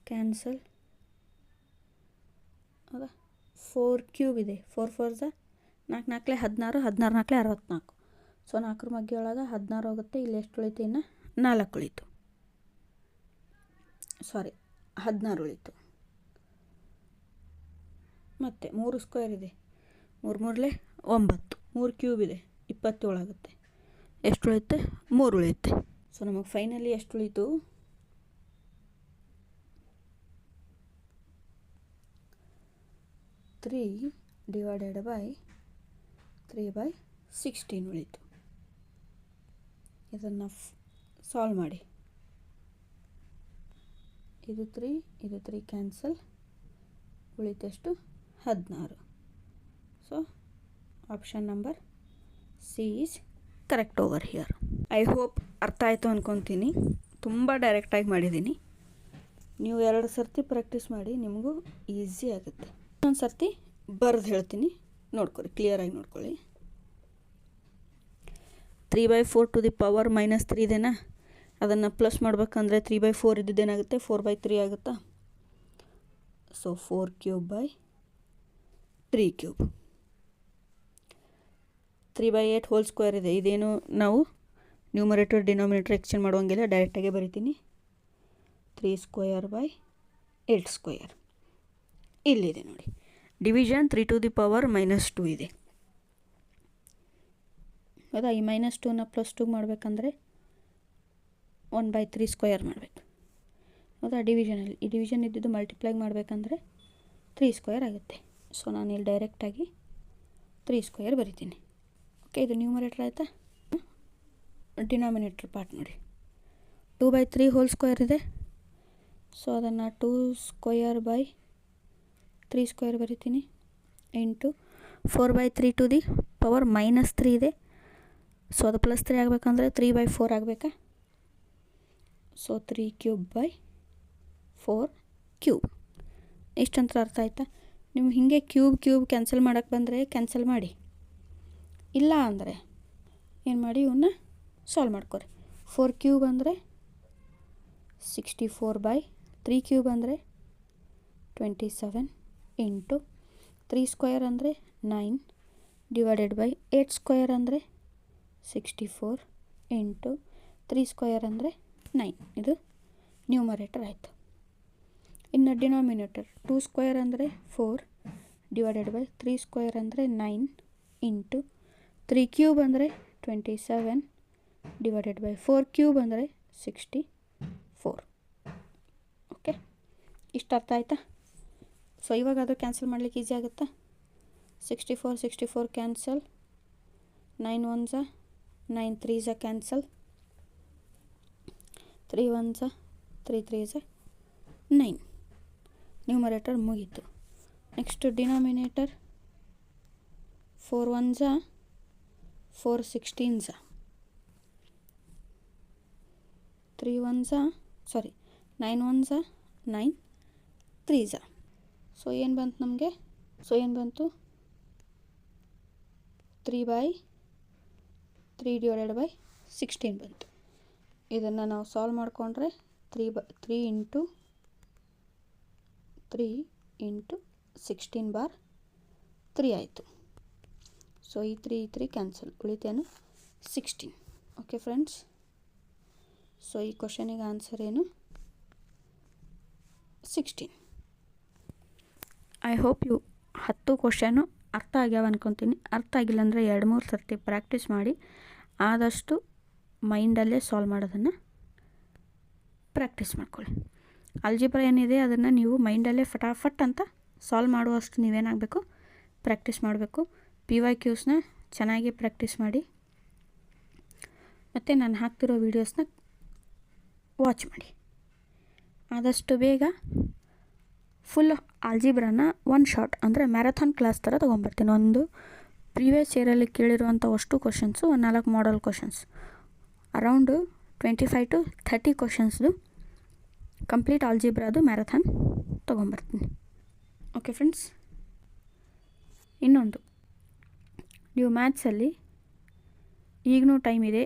cancel. ಹೌದಾ? 4³ ಇದೆ, 4 4s 4 4 16, 16 4 64. ಸೊ 4 ಮಗ್ಗಿ ಒಳಗೆ 16 ಹೋಗುತ್ತೆ. ಇಲ್ಲಿ ಎಷ್ಟು ಉಳಿತು? ಇನ್ನು 4 ಉಳಿತು, ಸಾರಿ 16 ಉಳಿತು. ಮತ್ತು 3 ಸ್ಕ್ವೇರ್ ಇದೆ, 3 3 9, 3³ ಇದೆ, 27 ಆಗುತ್ತೆ. ಎಷ್ಟು ಉಳಿಯುತ್ತೆ? 3 ಉಳಿಯುತ್ತೆ. ಸೊ ನಮಗೆ ಫೈನಲಿ ಎಷ್ಟು ಉಳಿತು? 3/3/16 ಉಳಿತು. ಇದನ್ನು ಸಾಲ್ವ್ ಮಾಡಿ. ಇದು 3 ಇದು 3 ಕ್ಯಾನ್ಸಲ್, ಉಳಿತೆಷ್ಟು? 16. So option number C is correct over here. I hope ಅರ್ಥ ಆಯಿತು ಅಂದ್ಕೊತೀನಿ. ತುಂಬ ಡೈರೆಕ್ಟಾಗಿ ಮಾಡಿದ್ದೀನಿ. ನೀವು 2 ಸರ್ತಿ ಪ್ರಾಕ್ಟೀಸ್ ಮಾಡಿ, ನಿಮಗೂ ಈಸಿ ಆಗುತ್ತೆ. ಒಂದು ಸರ್ತಿ ಬರೆದು ಹೇಳ್ತೀನಿ, ನೋಡ್ಕೊಳ್ಳಿ, ಕ್ಲಿಯರಾಗಿ ನೋಡ್ಕೊಳ್ಳಿ. 3/4 3 ಇದೆನಾ, ಅದನ್ನು ಪ್ಲಸ್ ಮಾಡ್ಬೇಕಂದ್ರೆ 3/4 ಇದ್ದಿದ್ದೇನಾಗುತ್ತೆ? 4/3 ಆಗುತ್ತಾ? ಸೊ 4³ 3³. 3/8 ಹೋಲ್ ಸ್ಕ್ವೇರ್ ಇದೆ, ಇದೇನು ನಾವು ನ್ಯೂಮರೇಟರ್ ಡಿನಾಮಿನೇಟರ್ ಎಕ್ಸ್ಚೇಂಜ್ ಮಾಡುವಂಗಿಲ್ಲ, ಡೈರೆಕ್ಟಾಗೆ ಬರಿತೀನಿ. 3² 8². ಇಲ್ಲಿದೆ ನೋಡಿ, ಡಿವಿಷನ್ 3⁻² ಇದೆ. ಹೌದಾ? ಈ -2ನ +2 ಮಾಡಬೇಕಂದ್ರೆ 1/3 ಸ್ಕ್ವೇರ್ ಮಾಡಬೇಕು. ಹೌದಾ? ಡಿವಿಷನಲ್ಲಿ ಈ ಡಿವಿಷನ್ ಇದ್ದಿದ್ದು ಮಲ್ಟಿಪ್ಲೈ ಮಾಡಬೇಕಂದ್ರೆ 3² ಆಗುತ್ತೆ. ಸೊ ನಾನು ಇಲ್ಲಿ ಡೈರೆಕ್ಟಾಗಿ 3² ಬರಿತೀನಿ. ಓಕೆ, ಇದು ನ್ಯೂಮರೇಟರ್ ಆಯಿತಾ? ಡಿನಾಮಿನೇಟರ್ ಪಾರ್ಟ್ ನೋಡಿ, 2/3 ಹೋಲ್ ಸ್ಕ್ವೇರ್ ಇದೆ, ಸೊ ಅದನ್ನು 2² 3² ಬರಿತೀನಿ. ಇಂಟು 4/3 -3 ಇದೆ, ಸೊ ಅದು +3 ಆಗಬೇಕಂದ್ರೆ 3/4 ಆಗಬೇಕಾ? ಸೊ 3³ 4³. ಇಷ್ಟಂತ ಅರ್ಥ ಆಯ್ತಾ? ನೀವು ಹೀಗೆ ಕ್ಯೂಬ್ ಕ್ಯಾನ್ಸಲ್ ಮಾಡೋಕ್ಕೆ ಬಂದರೆ ಕ್ಯಾನ್ಸಲ್ ಮಾಡಿ, ಇಲ್ಲ ಅಂದರೆ ಏನು ಮಾಡಿ, ಇವನ್ನ ಸಾಲ್ವ್ ಮಾಡ್ಕೊರಿ. 4³ ಅಂದರೆ 64/3³ ಅಂದರೆ 27 ಇಂಟು 3² ಅಂದರೆ 9 /8² ಅಂದರೆ 64 ಇಂಟು 3² ಅಂದರೆ 9. ಇದು ನ್ಯೂಮರೇಟರ್ ಆಯಿತು. ಇನ್ನು ಡಿನಾಮಿನೇಟರ್ 2² ಅಂದರೆ 4 /3² ಅಂದರೆ 9 ಇಂಟು 3³ ಅಂದರೆ 27 /4³ ಅಂದರೆ 64. ಓಕೆ, ಇಷ್ಟು ಅರ್ಥ ಆಯ್ತಾ? ಸೊ ಇವಾಗ ಅದು ಕ್ಯಾನ್ಸಲ್ ಮಾಡಲಿಕ್ಕೆ ಈಸಿ ಆಗುತ್ತಾ? 64 cancel, 9 1s 9 3s cancel, 3 1s 3 3s 9. Numerator ಮುಗೀತು. Next denominator 4 1s 4 16s, 3 1s 9 1s 9 3s. So ಏನು ಬಂತು ನಮಗೆ? ಸೊ ಏನು ಬಂತು? 3/3 / 16 ಬಂತು. ಇದನ್ನು ನಾವು ಸಾಲ್ವ್ ಮಾಡಿಕೊಂಡ್ರೆ 3 ಇಂಟು 16 ಬಾರ್ 3 ಆಯಿತು. ಸೊ ಈ 3 ಕ್ಯಾನ್ಸಲ್, ಉಳಿತೇನು 16. ಓಕೆ ಫ್ರೆಂಡ್ಸ್, ಸೊ ಈ ಕ್ವಶನಿಗೆ ಆನ್ಸರ್ ಏನು 16. ಐ ಹೋಪ್ ಯು 10 ಕ್ವಶನು ಅರ್ಥ ಆಗ್ಯಾವ ಅನ್ಕೊತೀನಿ. ಅರ್ಥ ಆಗಿಲ್ಲ ಅಂದರೆ 2-3 ಸರ್ತಿ ಪ್ರಾಕ್ಟೀಸ್ ಮಾಡಿ ಆದಷ್ಟು ಮೈಂಡಲ್ಲೇ ಸಾಲ್ವ್ ಮಾಡೋದನ್ನು ಪ್ರಾಕ್ಟೀಸ್ ಮಾಡ್ಕೊಳ್ಳಿ. ಆಲ್ಜಿಬ್ರಾ ಏನಿದೆ ಅದನ್ನು ನೀವು ಮೈಂಡಲ್ಲೇ ಫಟಾಫಟ್ ಅಂತ ಸಾಲ್ವ್ ಮಾಡುವಷ್ಟು ನೀವೇನಾಗಬೇಕು, ಪ್ರಾಕ್ಟೀಸ್ ಮಾಡಬೇಕು. PYQsನ ಚೆನ್ನಾಗಿ ಪ್ರಾಕ್ಟೀಸ್ ಮಾಡಿ ಮತ್ತು ನಾನು ಹಾಕ್ತಿರೋ ವೀಡಿಯೋಸ್ನ ವಾಚ್ ಮಾಡಿ. ಆದಷ್ಟು ಬೇಗ ಫುಲ್ ಆಲ್ಜಿಬ್ರಾನ ಒನ್ ಶಾಟ್ ಅಂದರೆ ಮ್ಯಾರಥಾನ್ ಕ್ಲಾಸ್ ಥರ ತೊಗೊಂಬರ್ತೀನಿ. ಒಂದು ಪ್ರೀವಿಯಸ್ ಇಯರಲ್ಲಿ ಕೇಳಿರುವಂಥ ಅಷ್ಟು ಕ್ವಶನ್ಸು, ಒಂದು 4 ಮಾಡಲ್ ಕ್ವಶನ್ಸ್, ಅರೌಂಡು 25 to 30 ಕ್ವಶನ್ಸ್ದು ಕಂಪ್ಲೀಟ್ ಆಲ್ಜಿಬ್ರಾದು ಮ್ಯಾರಥಾನ್ ತೊಗೊಂಬರ್ತೀನಿ. ಓಕೆ ಫ್ರೆಂಡ್ಸ್, ಇನ್ನೊಂದು, ನೀವು ಮ್ಯಾಥ್ಸಲ್ಲಿ ಈಗಲೂ ಟೈಮ್ ಇದೆ,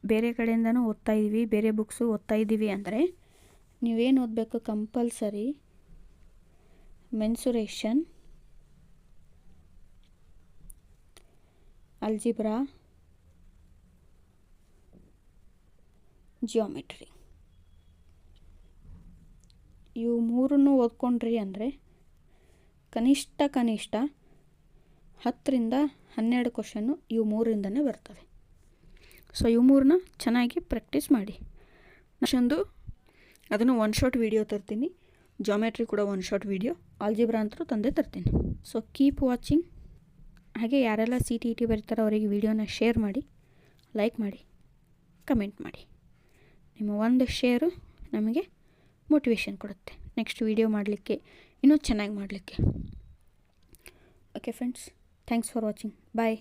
ಬೇರೆ ಕಡೆಯಿಂದನೂ ಓದ್ತಾಯಿದ್ದೀವಿ, ಬೇರೆ ಬುಕ್ಸು ಓದ್ತಾಯಿದ್ದೀವಿ ಅಂದರೆ ನೀವೇನು ಓದಬೇಕು, ಕಂಪಲ್ಸರಿ ಮೆನ್ಸುರೇಷನ್, ಆಲ್ಜಿಬ್ರಾ, ಜಿಯೋಮೆಟ್ರಿ, ಇವು 3 ಓದ್ಕೊಂಡ್ರಿ ಅಂದರೆ ಕನಿಷ್ಠ 10ರಿಂದ 12 ಕ್ವಶನ್ನು ಇವು 3ರಿಂದನೇ ಬರ್ತವೆ. ಸೊ ಇವು 3ನ ಚೆನ್ನಾಗಿ ಪ್ರಾಕ್ಟೀಸ್ ಮಾಡಿ. ಅಷ್ಟೊಂದು ಅದನ್ನು ಒನ್ ಶಾಟ್ ವೀಡಿಯೋ ತರ್ತೀನಿ, ಜಾಮೆಟ್ರಿ ಕೂಡ ಒನ್ ಶಾಟ್ ವೀಡಿಯೋ, ಆಲ್ಜಿಬ್ರಾ ಅಂತೂ ತಂದೆ ತರ್ತೀನಿ. So keep watching. ಹಾಗೆ ಯಾರೆಲ್ಲ CTET ಬರೀತಾರೋ ಅವರಿಗೆ ವಿಡಿಯೋನ ಶೇರ್ ಮಾಡಿ, ಲೈಕ್ ಮಾಡಿ, ಕಮೆಂಟ್ ಮಾಡಿ. ನಿಮ್ಮ ಒಂದು ಶೇರು ನಮಗೆ ಮೋಟಿವೇಶನ್ ಕೊಡುತ್ತೆ ನೆಕ್ಸ್ಟ್ ವೀಡಿಯೋ ಮಾಡಲಿಕ್ಕೆ, ಇನ್ನೂ ಚೆನ್ನಾಗಿ ಮಾಡಲಿಕ್ಕೆ. Okay friends, thanks for watching. Bye.